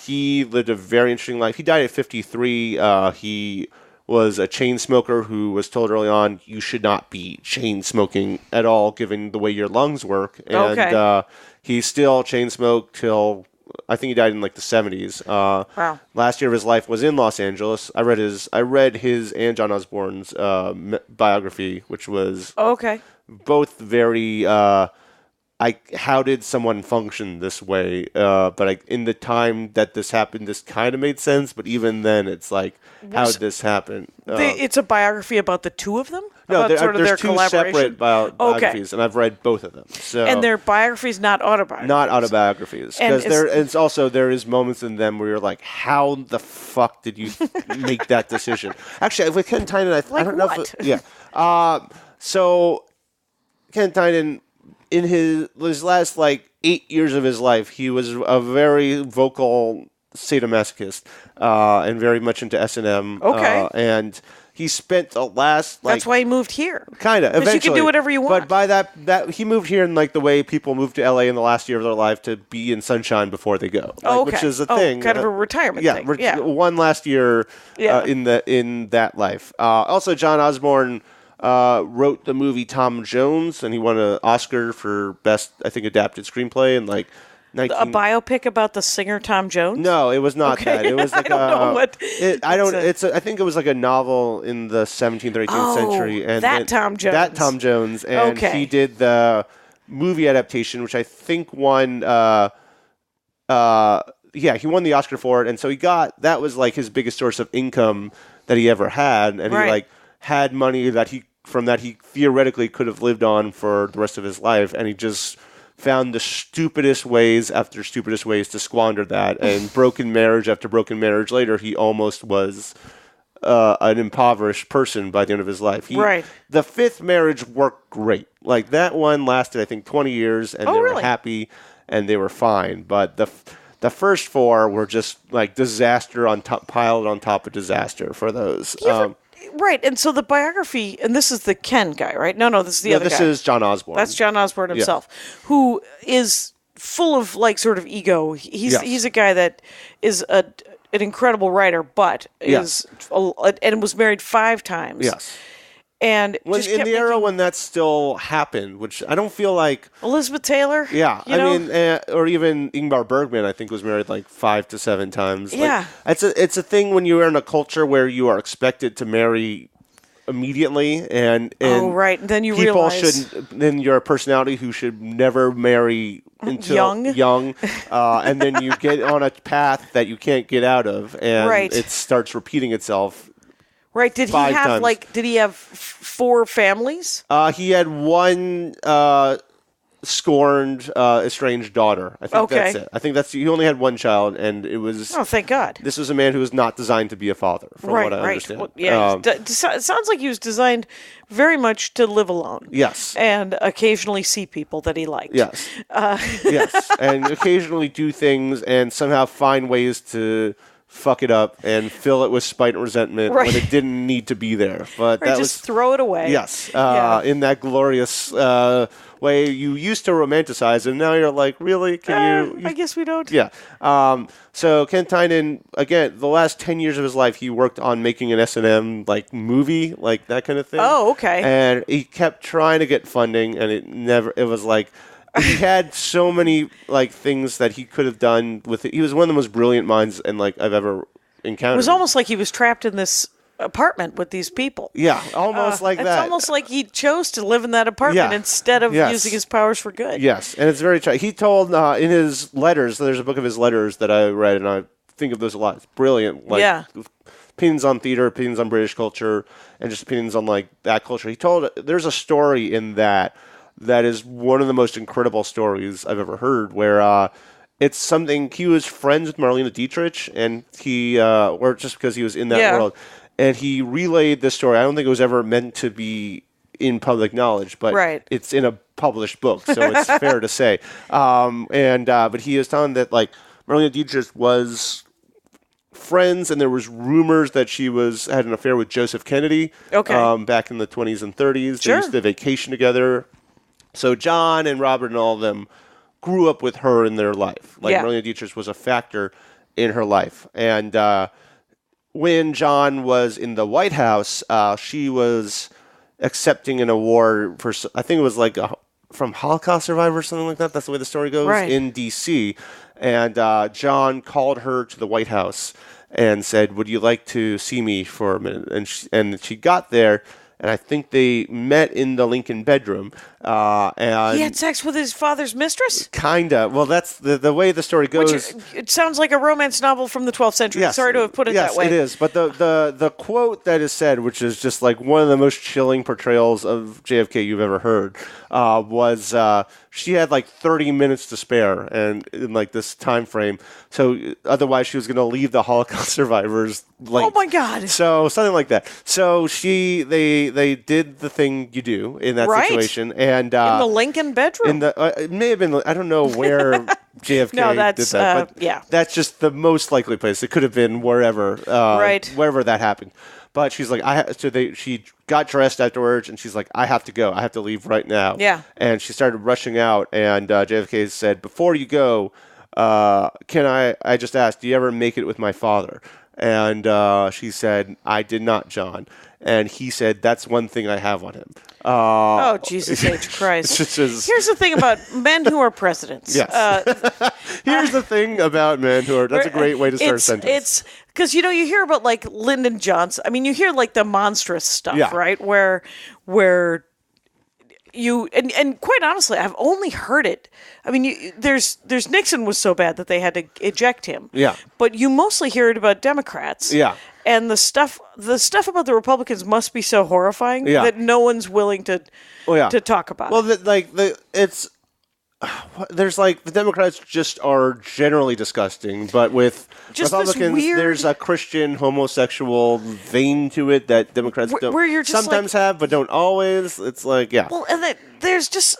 He lived a very interesting life. He died at 53. He was a chain smoker who was told early on, you should not be chain smoking at all, given the way your lungs work. And he still chain smoked till, I think he died in like the 70s. Wow. Last year of his life was in Los Angeles. I read his and John Osborne's biography, which was both very... how did someone function this way? But in the time that this happened, this kind of made sense. But even then, it's like, how did this happen? It's a biography about the two of them? No, there's there's two separate biographies, and I've read both of them. And they're biographies, not autobiographies. Not autobiographies. Because there is moments in them where you're like, how the fuck did you make that decision? Actually, with Ken Tynan, I don't know if... So, Ken Tynan... In his last, 8 years of his life, he was a very vocal sadomasochist and very much into S&M. Okay. And he spent the last, That's why he moved here. Kind of, eventually. Because you can do whatever you want. But by that he moved here in, the way people move to L.A. in the last year of their life to be in sunshine before they go. Which is a thing. Kind of a retirement thing. One last year in that life. Also, John Osborne... wrote the movie Tom Jones, and he won an Oscar for best, I think, adapted screenplay in a biopic about the singer Tom Jones. No, it was not that. It was like I don't know what. I think it was like a novel in the 17th or 18th century, and Tom Jones. That Tom Jones, and he did the movie adaptation, which I think won. He won the Oscar for it, and so that was like his biggest source of income that he ever had, and he had money that he theoretically could have lived on for the rest of his life, and he just found the stupidest ways after stupidest ways to squander that, and broken marriage after broken marriage later, he almost was an impoverished person by the end of his life. The fifth marriage worked great. Like, that one lasted, I think, 20 years, and they were happy, and they were fine, but the first four were just like disaster piled on top of disaster for those. Right, and so the biography, and this is the Ken guy, right? No, this is the other guy. This is John Osborne. That's John Osborne himself, who is full of sort of ego. He's a guy that is an incredible writer, but and was married 5 times. Yes. And in the era when that still happened, which I don't feel like... Elizabeth Taylor? Yeah. Mean, or even Ingmar Bergman, I think, was married 5 to 7 times. Yeah. It's a thing when you're in a culture where you are expected to marry immediately, and then you realize... Then you're a personality who should never marry until young. And then you get on a path that you can't get out of, and it starts repeating itself. Right? Did he have Did he have 4 families? He had one scorned, estranged daughter. I think that's it. I think he only had one child, and it was. Oh, thank God! This was a man who was not designed to be a father, from what I understand. Well, it sounds like he was designed very much to live alone. Yes, and occasionally see people that he liked. Yes, yes, and occasionally do things and somehow find ways to fuck it up and fill it with spite and resentment when it didn't need to be there. But Or that just was throw it away. yes, in that glorious way you used to romanticize, and now you're like, really? Can you? I guess we don't. Yeah. So Ken Tynan, again, the last 10 years of his life, he worked on making an S&M like movie, like that kind of thing. Oh, okay. And he kept trying to get funding, and it was like, he had so many like things that he could have done with it. He was one of the most brilliant minds and like I've ever encountered. It was almost like he was trapped in this apartment with these people. Yeah, almost like that. It's almost like he chose to live in that apartment instead of using his powers for good. Yes, and it's very he told in his letters, there's a book of his letters that I read, and I think of those a lot. It's brilliant. Like, opinions on theater, opinions on British culture, and just opinions on like that culture. He told, there's a story in that is one of the most incredible stories I've ever heard, where it's something, he was friends with Marlene Dietrich, and he, or just because he was in that world, and he relayed this story. I don't think it was ever meant to be in public knowledge, but it's in a published book, so it's fair to say. But he was telling that like Marlene Dietrich was friends, and there was rumors that she had an affair with Joseph Kennedy back in the 20s and 30s. They used to vacation together. So John and Robert and all of them grew up with her in their life. Like Marlene Dietrich was a factor in her life. And when John was in the White House, she was accepting an award for, I think it was like from Holocaust survivor or something like that. That's the way the story goes, in D.C. And John called her to the White House and said, would you like to see me for a minute? And she got there. And I think they met in the Lincoln bedroom. And he had sex with his father's mistress? Kinda. Well, that's the way the story goes. It sounds like a romance novel from the 12th century. Yes, sorry to have put it that way. Yes, it is. But the quote that is said, which is just like one of the most chilling portrayals of JFK you've ever heard, was she had like 30 minutes to spare, and in like this time frame. So otherwise, she was going to leave the Holocaust survivors late. Oh my God! So something like that. So they did the thing you do in that situation, and in the Lincoln bedroom. It may have been. I don't know where JFK did that, but that's just the most likely place. It could have been wherever, wherever that happened. But she's like, she got dressed afterwards, and she's like, I have to go. I have to leave right now. Yeah. And she started rushing out, and JFK said, before you go, can I just ask, do you ever make it with my father? And she said, I did not, John. And he said, that's one thing I have on him. Oh, Jesus H. Christ. Here's the thing about men who are presidents. Yes. Here's the thing about men who are... That's a great way to start a sentence. It's... Because, you hear about, like, Lyndon Johnson. I mean, you hear, like, the monstrous stuff, right? Where you... And quite honestly, I've only heard it. I mean, there's Nixon was so bad that they had to eject him. Yeah. But you mostly hear it about Democrats. Yeah. And the stuff about the Republicans must be so horrifying that no one's willing to talk about. Well, there's like the Democrats just are generally disgusting, but with just Republicans, there's a Christian homosexual vein to it that Democrats sometimes have, but don't always. It's like, Well, and there's just...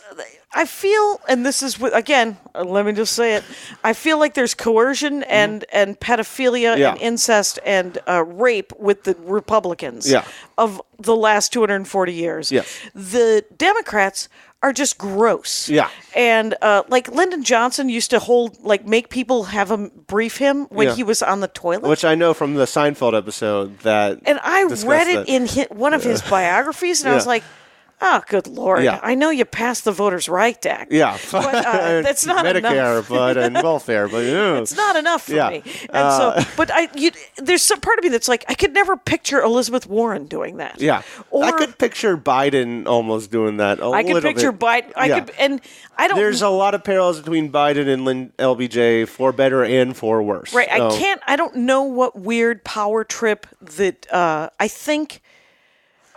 I feel, and this is, again, let me just say it, I feel like there's coercion and pedophilia and incest and rape with the Republicans of the last 240 years. Yes. The Democrats are just gross. Yeah. And like Lyndon Johnson used to make people have him brief him when he was on the toilet. Which I know from the Seinfeld episode that... And I read it in one of his biographies, and I was like, oh, good Lord. Yeah. I know you passed the Voters' Right Act. Yeah. But that's not Medicare, enough. and welfare, but it's not enough for me. And there's some part of me that's like, I could never picture Elizabeth Warren doing that. Yeah. Or I could picture Biden almost doing that a little bit. I could picture Biden. There's a lot of parallels between Biden and LBJ for better and for worse. Right. I don't know what weird power trip that I think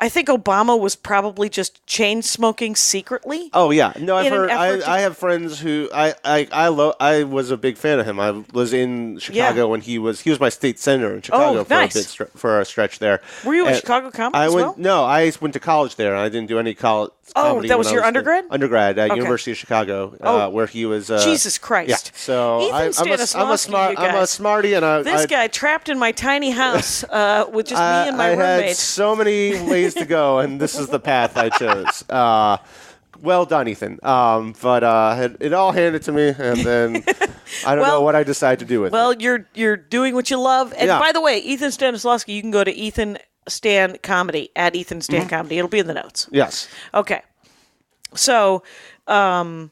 I think Obama was probably just chain smoking secretly. Oh yeah, no, I've In an heard. effort to- I have friends who I was a big fan of him. I was in Chicago when he was my state senator in Chicago for nice. for a stretch there. Were you a And Chicago comic I as went. well? No, I went to college there. And I didn't do any college. Oh, that was your undergrad? Undergrad at University of Chicago, where he was. Jesus Christ! Yeah, so Ethan I'm a Stanislawski, you guys. smarty, and This guy trapped in my tiny house with just me and my I roommate. had so many ways to go, and this is the path I chose. Well done, Ethan. But it all handed to me, and then I don't know what I decide to do with it. Well, you're doing what you love. And Yeah. by the way, Ethan Stanislawski, you can go to Ethan Stan Comedy at Ethan Stan Comedy. It'll be in the notes. Yes. Okay. So, so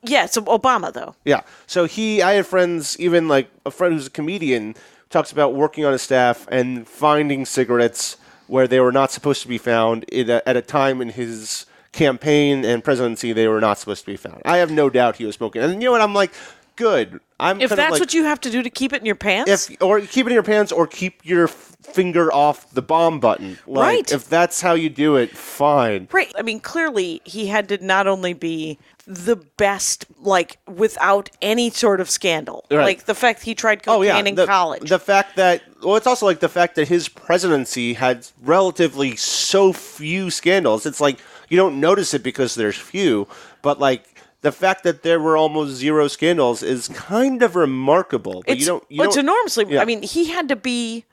Obama though. Yeah. So I had friends, even like a friend who's a comedian, talks about working on his staff and finding cigarettes where they were not supposed to be found at a time in his campaign and presidency they were not supposed to be found. I have no doubt he was smoking. And you know what? I'm like, good. If that's what you have to do to keep it in your pants, or keep it in your pants, or keep your finger off the bomb button. Like, right. If that's how you do it, fine. right? I mean, clearly he had to not only be the best, like without any sort of scandal, Right. like the fact he tried cocaine in college. The fact that, it's also like the fact that his presidency had relatively so few scandals. It's like you don't notice it because there's few, but like the fact that there were almost zero scandals is kind of remarkable. But it's enormously. Yeah. I mean, he had to be.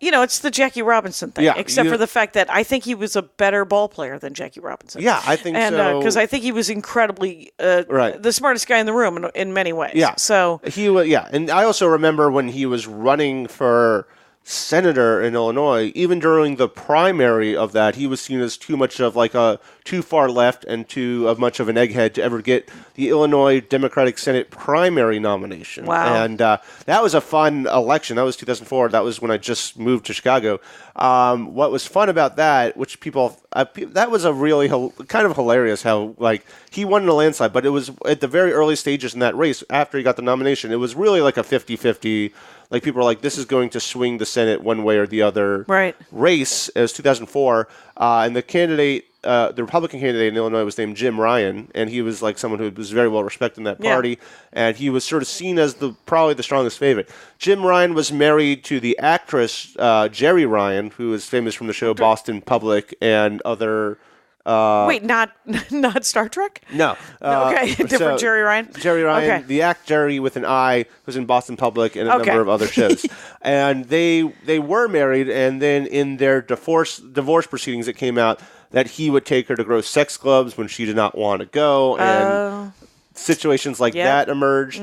It's the Jackie Robinson thing, Yeah, except for the fact that I think he was a better ball player than Jackie Robinson. Yeah, I think so. Because I think he was incredibly the smartest guy in the room in many ways. Yeah. So he was. Yeah, and I also remember when he was running for senator in Illinois, even during the primary of that, he was seen as too much of like a too far left and too much of an egghead to ever get the Illinois Democratic Senate primary nomination. Wow. And that was a fun election. That was 2004. That was when I just moved to Chicago. What was fun about that, which that was a really kind of hilarious how like he won in a landslide, but it was at the very early stages in that race after he got the nomination. It was really like a 50-50. Like people were like, this is going to swing the Senate one way or the other. Right. Race. It was 2004, and the candidate, the Republican candidate in Illinois, was named Jim Ryan, and he was like someone who was very well respected in that party, and he was sort of seen as probably the strongest favorite. Jim Ryan was married to the actress Jerry Ryan, who is famous from the show Boston Public and other. wait, not Star Trek? No. Okay, different Jerry Ryan. Jerry Ryan, Okay. the act Jerry with an I, who's in Boston Public and a number of other shows. And they were married, and then in their divorce proceedings, it came out that he would take her to gross sex clubs when she did not want to go, and situations like that emerged.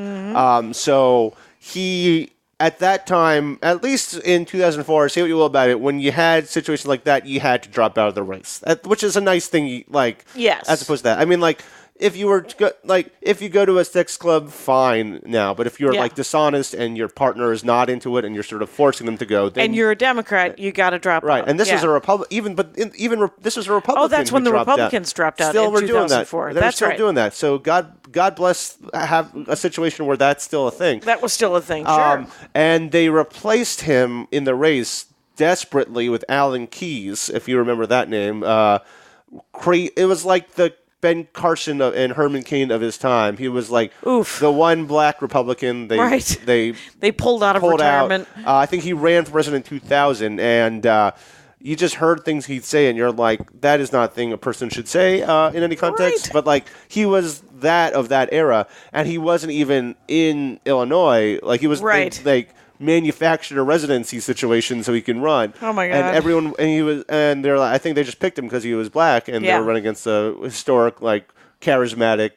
So he, at that time, at least in 2004, say what you will about it, when you had situations like that, you had to drop out of the race, which is a nice thing. Like, yes, as opposed to that. I mean, like, if you were to go, if you go to a sex club, fine now. But if you're like dishonest and your partner is not into it, and you're sort of forcing them to go, then, and you're a Democrat, you got to drop out. Right, and this is a Republican. This was a Republican. Oh, that's when the Republicans dropped out. Still, in we're doing that. 2004. They're That's still right. doing that. So God bless. Have a situation where that's still a thing. That was still a thing. Sure. And they replaced him in the race desperately with Alan Keyes, if you remember that name. It was like the Ben Carson and Herman Cain of his time. He was like the one black Republican. They pulled out of retirement. I think he ran for president in 2000, and you just heard things he'd say, and you're like, that is not a thing a person should say in any context. Right. But like, he was of that era, and he wasn't even in Illinois. Like, he was like manufactured a residency situation so he can run. Oh my God. And everyone, and they're like, I think they just picked him because he was black, and they were running against a historic, like, charismatic,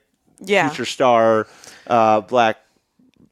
future star, black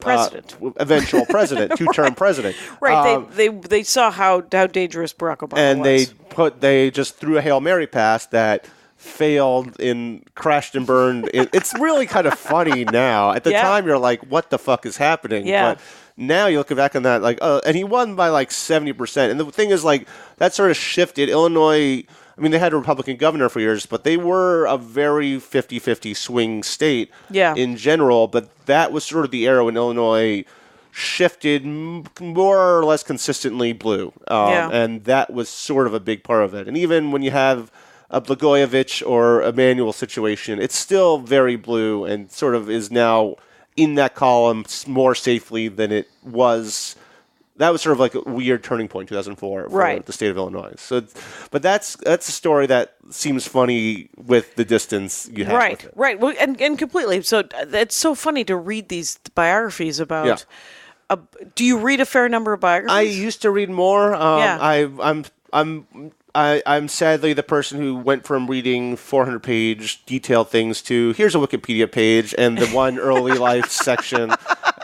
president, eventual president, two-term president. Right. They saw how dangerous Barack Obama was. And they just threw a Hail Mary pass that failed and crashed and burned. It's really kind of funny now. At the time, you're like, what the fuck is happening? Yeah. But now you look back on that, like, and he won by like 70%. And the thing is, like, that sort of shifted. Illinois, I mean, they had a Republican governor for years, but they were a very 50-50 swing state in general. But that was sort of the era when Illinois shifted more or less consistently blue. And that was sort of a big part of it. And even when you have a Blagojevich or a Manuel situation, it's still very blue and sort of is now in that column more safely than it was. That was sort of like a weird turning point, 2004, for the state of Illinois. So, but that's a story that seems funny with the distance you have with it. Right, well, and completely. So it's so funny to read these biographies about. Yeah. Do you read a fair number of biographies? I used to read more. I'm sadly the person who went from reading 400-page detailed things to here's a Wikipedia page and the one early life section,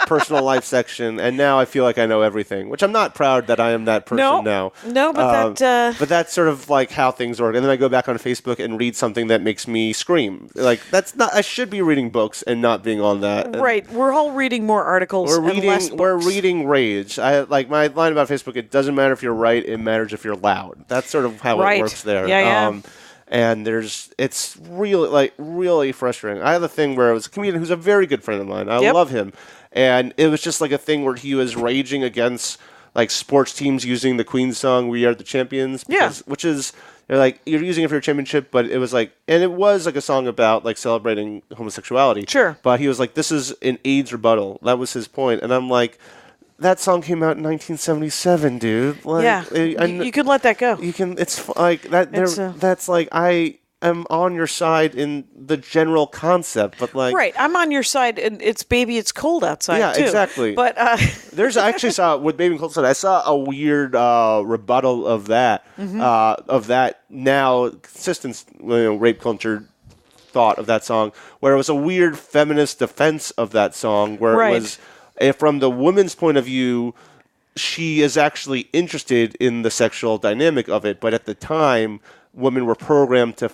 personal life section, and now I feel like I know everything, which I'm not proud that I am that person now. No, but but that's sort of like how things work. And then I go back on Facebook and read something that makes me scream. Like that's not. I should be reading books and not being on that. Right, we're all reading more articles. We're reading rage. I like my line about Facebook. It doesn't matter if you're right. It matters if you're loud. That's sort of how it works there. And it's really frustrating. I have a thing where it was a comedian who's a very good friend of mine. I love him. And it was just like a thing where he was raging against like sports teams using the Queen song "We Are the Champions," which is like you're using it for your championship, but it was like, and it was like a song about like celebrating homosexuality. Sure. But he was like, this is an AIDS rebuttal. That was his point. And I'm like, that song came out in 1977, dude. Like, you can let that go. You can. It's like that. That's like I am on your side in the general concept, but like I'm on your side, and it's baby, it's cold outside. Too. Exactly. But I actually saw with baby and cold outside. I saw a weird rebuttal of that. Of that now consistent rape culture thought of that song, where it was a weird feminist defense of that song, where it was. From the woman's point of view, she is actually interested in the sexual dynamic of it, but at the time, women were programmed to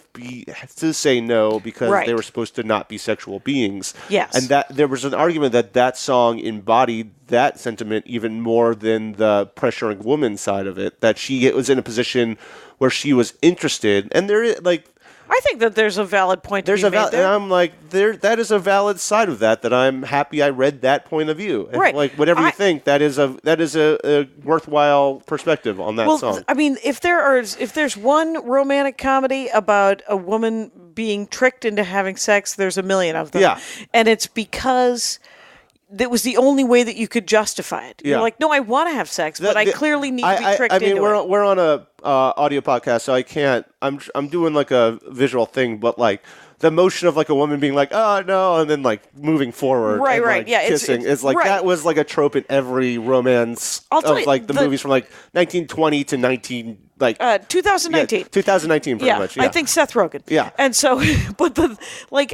say no because they were supposed to not be sexual beings. Yes, and that there was an argument that song embodied that sentiment even more than the pressuring woman side of it. That she was in a position where she was interested, and there is like. I think that there's a valid point to be made there. And I'm like, that is a valid side of that I'm happy I read that point of view. Right. Like, whatever you think, that is a worthwhile perspective on that song. I mean, if there's one romantic comedy about a woman being tricked into having sex, there's a million of them. Yeah. And it's because that was the only way that you could justify it. You're like, no, I want to have sex, but I clearly need to be tricked into it. We're on a audio podcast, so I can't. I'm doing like a visual thing, but like the motion of like a woman being like, oh no, and then like moving forward, and, like, kissing is like that was like a trope in every romance of like the movies from like 1920 to 2019. 2019 pretty much. Yeah. I think Seth Rogen. Yeah. And so, but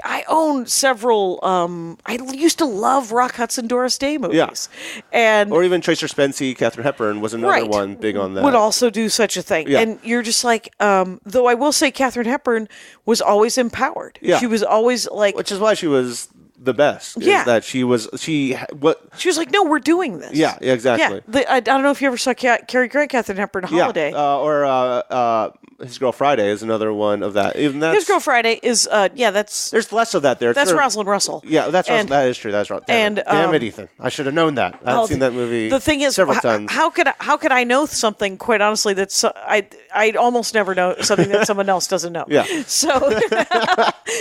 I own several. I used to love Rock Hudson, Doris Day movies. Yeah. Or even Tracer Spency, Katharine Hepburn was another one big on that. Would also do such a thing. Yeah. And you're just like, though I will say Katharine Hepburn was always empowered. Yeah. She was always like, which is why she was the best. Yeah. That she was like, no, we're doing this. Yeah, exactly. Yeah. I don't know if you ever saw Cary Grant, Katharine Hepburn Holiday. Yeah. Or His Girl Friday is another one of that. Even His Girl Friday is, that's... There's less of that there. That's Rosalind Russell. Yeah, that is true. That's right. Damn it, Ethan. I should have known that. I've seen that movie several times. How could I know something, quite honestly, that's... I'd almost never know something that someone else doesn't know. Yeah. So,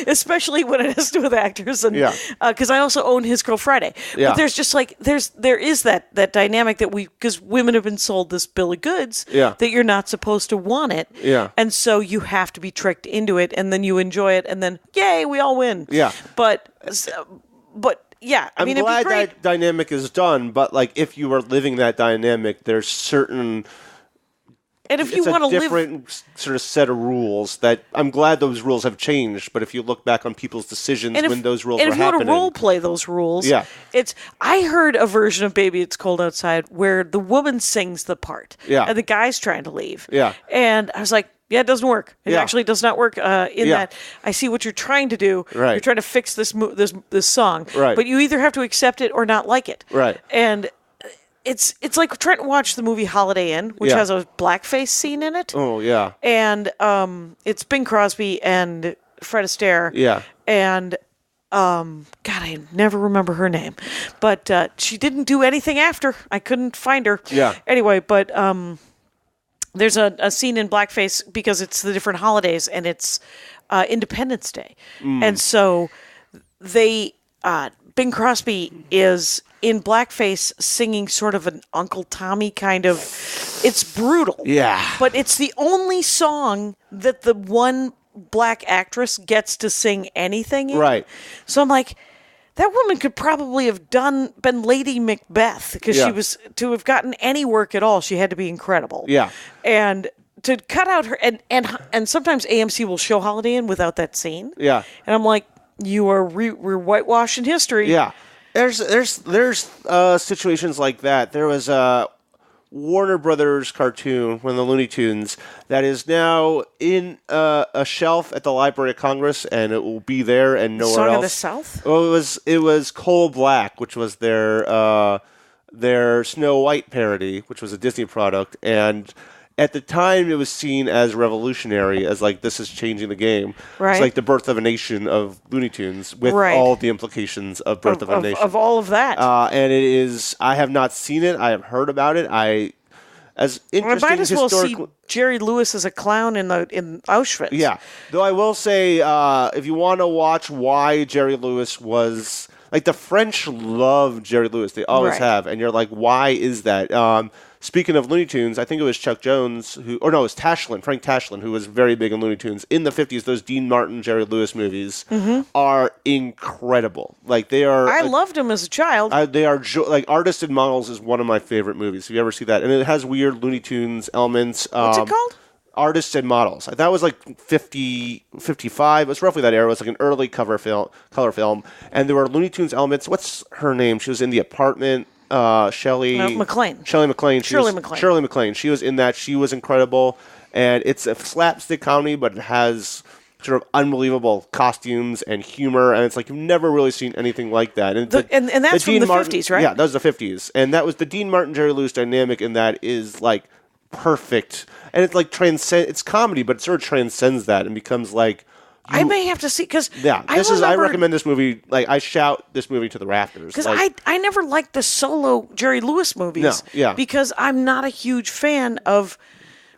especially when it has to do with actors, and because I also own His Girl Friday. Yeah. But there's just like there is that dynamic that because women have been sold this bill of goods that you're not supposed to want it. Yeah. And so you have to be tricked into it, and then you enjoy it, and then yay, we all win. Yeah. But yeah, I mean, glad it'd be great. that dynamic is done, but like if you are living that dynamic, there's certain. And if you want to live different sort of set of rules that I'm glad those rules have changed. But if you look back on people's decisions when those rules were happening, and if you want to role play those rules, I heard a version of "Baby It's Cold Outside" where the woman sings the part, and the guy's trying to leave, and I was like, yeah, it doesn't work. It actually does not work. That I see what you're trying to do. Right. You're trying to fix this song, right? But you either have to accept it or not like it, right? And it's like trying to watch the movie Holiday Inn, which has a blackface scene in it. Oh yeah. And it's Bing Crosby and Fred Astaire. Yeah. And God, I never remember her name, but she didn't do anything after. I couldn't find her. Yeah. Anyway, but there's a scene in blackface because it's the different holidays and it's Independence Day, and so they Bing Crosby is in blackface singing sort of an Uncle Tommy kind of. It's brutal. Yeah. But it's the only song that the one black actress gets to sing anything in. Right. So I'm like, that woman could probably have been Lady Macbeth because she was, to have gotten any work at all, she had to be incredible. Yeah. And to cut out her, and sometimes AMC will show Holiday Inn without that scene. Yeah. And I'm like, you are we're whitewashing history. Yeah. There's situations like that. There was a Warner Brothers cartoon, one of the Looney Tunes, that is now in a shelf at the Library of Congress, and it will be there and nowhere Song else. of the South? Well, it was Coal Black, which was their Snow White parody, which was a Disney product, and at the time it was seen as revolutionary, as like, this is changing the game. Right. It's like the Birth of a Nation of Looney Tunes, with all the implications of Birth of a Nation. Of all of that. And it is, I have not seen it, I have heard about it. As interesting, I might as well see historical. Jerry Lewis as a clown in Auschwitz. Yeah, though I will say, if you want to watch why Jerry Lewis was like, the French love Jerry Lewis, they always have, and you're like, why is that? Speaking of Looney Tunes, I think it was Chuck Jones it was Frank Tashlin, who was very big in Looney Tunes in the 50s. Those Dean Martin, Jerry Lewis movies are incredible. Like, they are. I loved him as a child. They are like, Artists and Models is one of my favorite movies. Have you ever seen that? And it has weird Looney Tunes elements. What's it called? Artists and Models. That was like 50, 55. It was roughly that era. It was like an early color film. And there were Looney Tunes elements. What's her name? She was in The Apartment. Shelley MacLaine. Shirley MacLaine. Shirley MacLaine. She was in that. She was incredible. And it's a slapstick comedy, but it has sort of unbelievable costumes and humor. And it's like, you've never really seen anything like that. And that's from the 50s, right? Yeah, that was the 50s. And that was the Dean Martin, Jerry Lewis dynamic, and that is like perfect. And it's like it's comedy, but it sort of transcends that and becomes like, I may have to see, because I recommend this movie. Like, I shout this movie to the rafters. Because I never liked the solo Jerry Lewis movies. No, because I'm not a huge fan of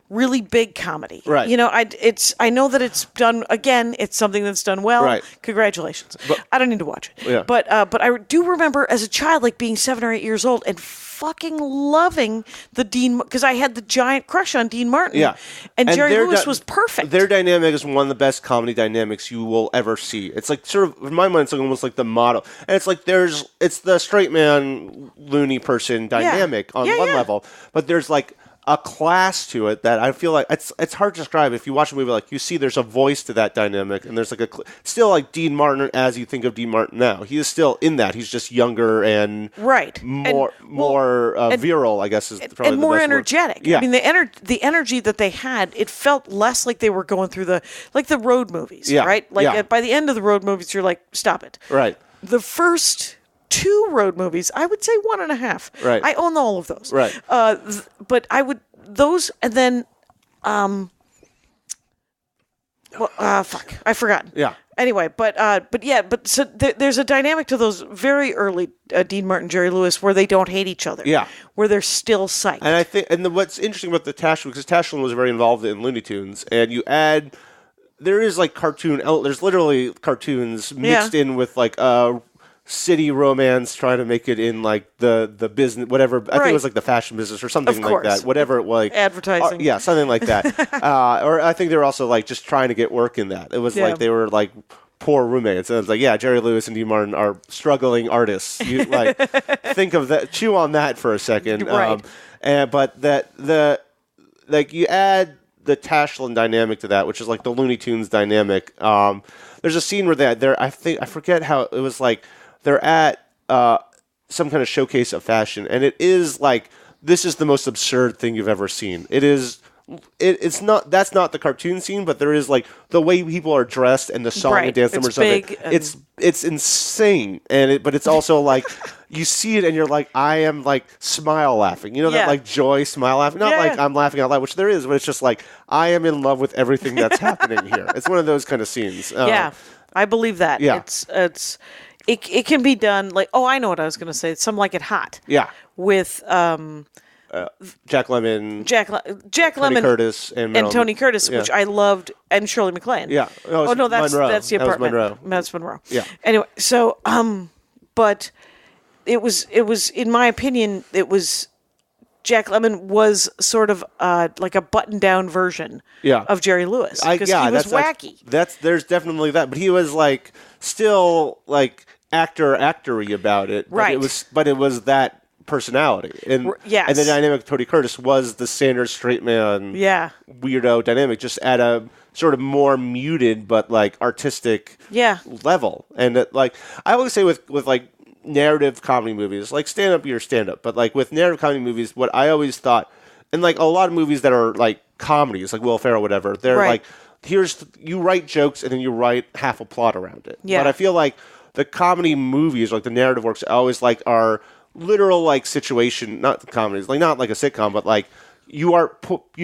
really big comedy. Right. You know, I know that it's done, again, it's something that's done well. Right. Congratulations. But I don't need to watch it. Yeah. But I do remember as a child, like, being 7 or 8 years old and fucking loving the Dean, because I had the giant crush on Dean Martin. Yeah. And Jerry Lewis was perfect. Their dynamic is one of the best comedy dynamics you will ever see. It's like, sort of, in my mind, it's like almost like the model. And it's like, it's the straight man, loony person dynamic on one level, but there's like a class to it that I feel like it's hard to describe. If you watch a movie, like, you see there's a voice to that dynamic, and there's like still like Dean Martin as you think of Dean Martin now. He is still in that. He's just younger and more virile, I guess, is probably and the more best energetic. word. Yeah. I mean, the energy that they had, it felt less like they were going through the road movies, right? Like, by the end of the road movies, you're like, stop it. Right. The first 2 road movies, I would say 1.5. Right. I own all of those. Right. But I would, those, and then, fuck, I forgot. Yeah. Anyway, but so there's a dynamic to those very early Dean Martin, Jerry Lewis, where they don't hate each other. Yeah. Where they're still psyched. And I think, what's interesting about the Tashlin, because Tashlin was very involved in Looney Tunes, and there is like there's literally cartoons mixed in with like city romance, trying to make it in like the business, whatever. I think it was like the fashion business or something like that. Whatever it was, like advertising. Yeah, something like that. Or I think they were also like just trying to get work in that. It was like they were like poor roommates, and it's like, yeah, Jerry Lewis and Dean Martin are struggling artists. You like think of that, chew on that for a second. Right. But you add the Tashlin dynamic to that, which is like the Looney Tunes dynamic. There's a scene where I forget how it was, like they're at some kind of showcase of fashion, and it is like, this is the most absurd thing you've ever seen. It's not, that's not the cartoon scene, but there is like the way people are dressed and the song and dance numbers of it. It's insane, but it's also like you see it and you're like, I am like smile laughing. You know that like joy smile laughing? Not like I'm laughing out loud, which there is, but it's just like I am in love with everything that's happening here. It's one of those kind of scenes. I believe that. Yeah. It can be done like, oh, I know what I was going to say. Some Like It Hot. Yeah. With Jack Lemmon, Jack Tony Lemmon Curtis, and Tony Curtis, yeah. which I loved, and Shirley MacLaine. Yeah. Oh no, that's Monroe. the apartment. Monroe. That's Monroe. Yeah. Anyway, so but it was in my opinion, it was Jack Lemmon was sort of like a button down version of Jerry Lewis because he was wacky. There's definitely that, but he was like still like actory about it. Right. But it was that personality. And yes. And the dynamic of Tony Curtis was the standard straight man weirdo dynamic, just at a sort of more muted but like artistic level. And like I always say with like narrative comedy movies, like stand up, but like with narrative comedy movies, what I always thought, and like a lot of movies that are like comedies, like Will Ferrell, whatever, they're like, you write jokes and then you write half a plot around it. Yeah. But I feel like the comedy movies, like the narrative works, I always like are literal like situation, not comedies, like not like a sitcom, but like you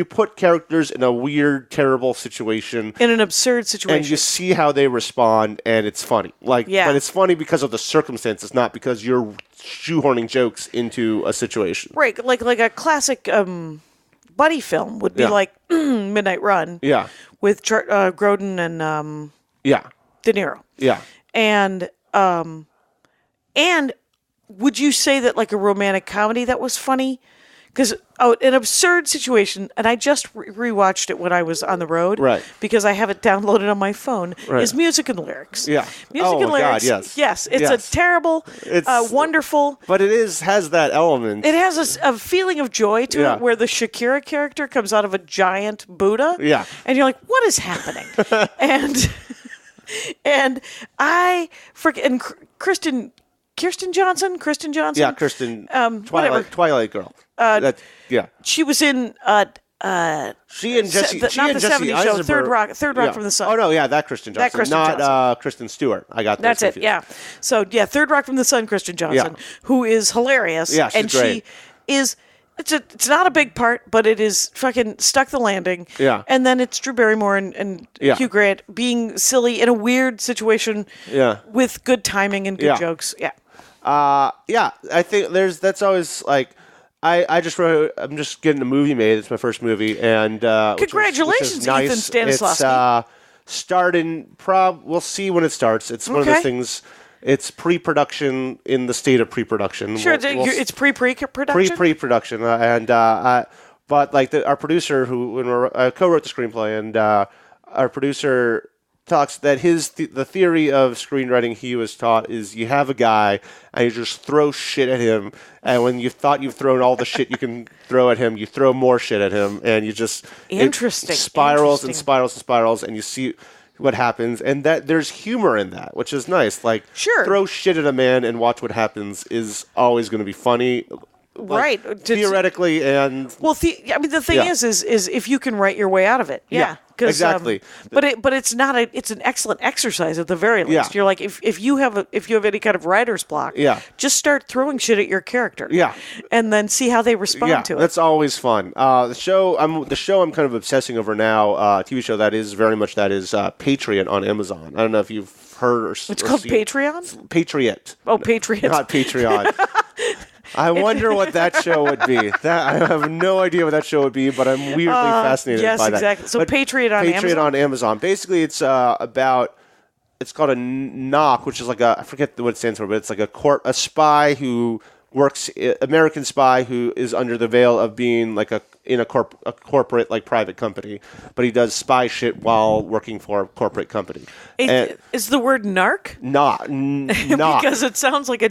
put characters in a weird, terrible situation, in an absurd situation, and you see how they respond, and it's funny. Like, but it's funny because of the circumstances, not because you're shoehorning jokes into a situation. Right, like a classic buddy film would be like Midnight Run. Yeah, with Grodin and De Niro. Yeah, and would you say that like a romantic comedy that was funny? Because an absurd situation, and I just rewatched it when I was on the road, right? Because I have it downloaded on my phone. Right. Is Music and Lyrics? Yeah, Music and Lyrics. God, yes, it's a terrible, wonderful, but it has that element. It has a feeling of joy to it, where the Shakira character comes out of a giant Buddha. Yeah, and you're like, what is happening? and I freaking Kristen Johnson. Yeah, Kristen. Twilight Girl. She was in. She and Jesse. Not the '70s show. Third Rock from the Sun. Oh no, that Kristen Johnson. Not Kristen Stewart. I got that. That's it. Yeah. So Third Rock from the Sun. Kristen Johnson, who is hilarious. Yeah, she's great. She is. It's not a big part, but it is fucking stuck the landing. Yeah. And then it's Drew Barrymore and Hugh Grant being silly in a weird situation. Yeah. With good timing and good jokes. Yeah. I think that's always like. I just wrote. I'm just getting a movie made. It's my first movie, and congratulations, which is nice. Ethan Stanislawski. It's starting. We'll see when it starts. It's one of those things. It's pre-production in the state of pre-production. Sure, it's pre-production. Pre-production, but like our producer, I co-wrote the screenplay, and our producer talks that the theory of screenwriting he was taught is you have a guy and you just throw shit at him, and when you thought you've thrown all the shit you can throw at him, you throw more shit at him, and you just it spirals and spirals and spirals, and you see what happens, and that there's humor in that, which is nice. Like, throw shit at a man and watch what happens is always going to be funny. Like, right, theoretically, and the thing is if you can write your way out of it, exactly. But it's not it's an excellent exercise at the very least. Yeah. You're like if you have any kind of writer's block, just start throwing shit at your character, and then see how they respond to it. That's always fun. The show I'm kind of obsessing over now, TV show that is Patriot on Amazon. I don't know if you've heard it's called Patreon. Patriot. Oh, Patriot, not Patreon. I wonder what that show would be. I have no idea what that show would be, but I'm weirdly fascinated by that. Yes, exactly. So Patriot on Amazon. Basically, it's about. It's called a NOC, which is like I forget what it stands for, but it's like a spy who works, American spy who is under the veil of being like a corporate like private company, but he does spy shit while working for a corporate company. Is the word narc? Not because it sounds like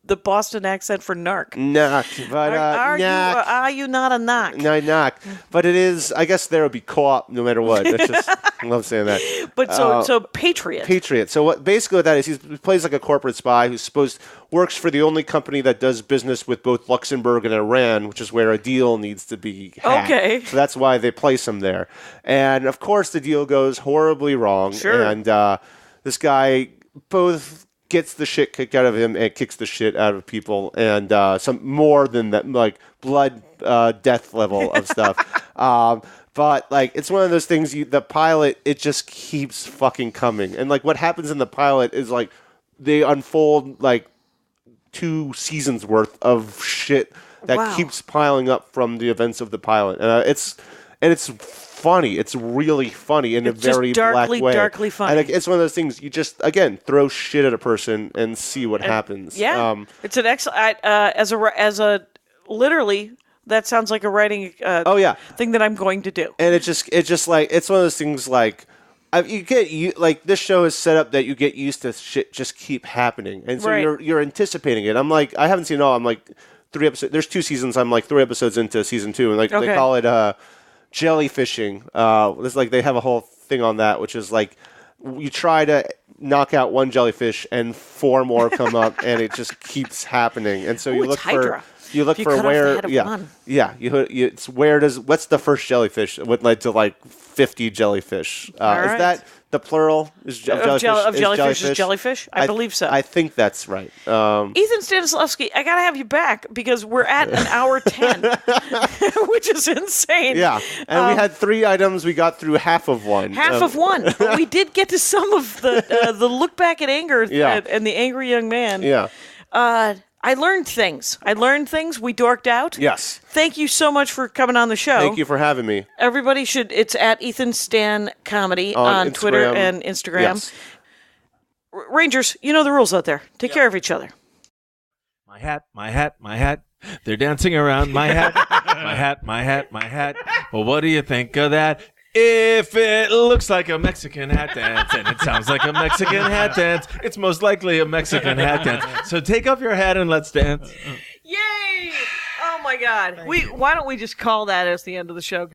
the Boston accent for narc. Knock, but are you not a knock? No, knock. But it is. I guess there would be co-op no matter what. That's just I love saying that. But so Patriot. Patriot. So what that is, he plays like a corporate spy who's works for the only company that does business with both Luxembourg and Iran, which is where a deal needs to be had. Okay. So that's why they place him there. And of course, the deal goes horribly wrong. Sure. And this guy both gets the shit kicked out of him and kicks the shit out of people, and some more than that, like blood, death level of stuff. But like, it's one of those things. The pilot, it just keeps fucking coming, and like what happens in the pilot is like they unfold like 2 seasons worth of shit that keeps piling up from the events of the pilot. It's funny. It's really funny in a very black way. Darkly funny. And it's one of those things you just again throw shit at a person and see what happens. Yeah, it's an excellent as a literally. That sounds like a writing thing that I'm going to do. And it's just like it's one of those things like like this show is set up that you get used to shit just keep happening, and so you're anticipating it. I'm like I haven't seen it all. I'm like 3 episodes. There's 2 seasons. I'm like 3 episodes into season 2, and like they call it jellyfishing. It's like they have a whole thing on that, which is like you try to knock out 1 jellyfish and 4 more come up, and it just keeps happening. And so you look Hydra. You look for where, it's what's the first jellyfish? What led to like 50 jellyfish? Is that the plural? Is jellyfish? I believe so. I think that's right. Ethan Stanislawski, I gotta have you back because we're at an hour 10, which is insane. Yeah, and we had 3 items. We got through half of one. But we did get to some of the look back at anger and the angry young man. Yeah. I learned things. We dorked out. Yes. Thank you so much for coming on the show. Thank you for having me. Everybody it's at Ethan Stan Comedy on Twitter and Instagram. Yes. Rangers, you know the rules out there. Take care of each other. My hat. They're dancing around my hat. My hat. Well, what do you think of that? If it looks like a Mexican hat dance and it sounds like a Mexican hat dance, it's most likely a Mexican hat dance. So take off your hat and let's dance. Yay! Oh my God. Why don't we just call that as the end of the show?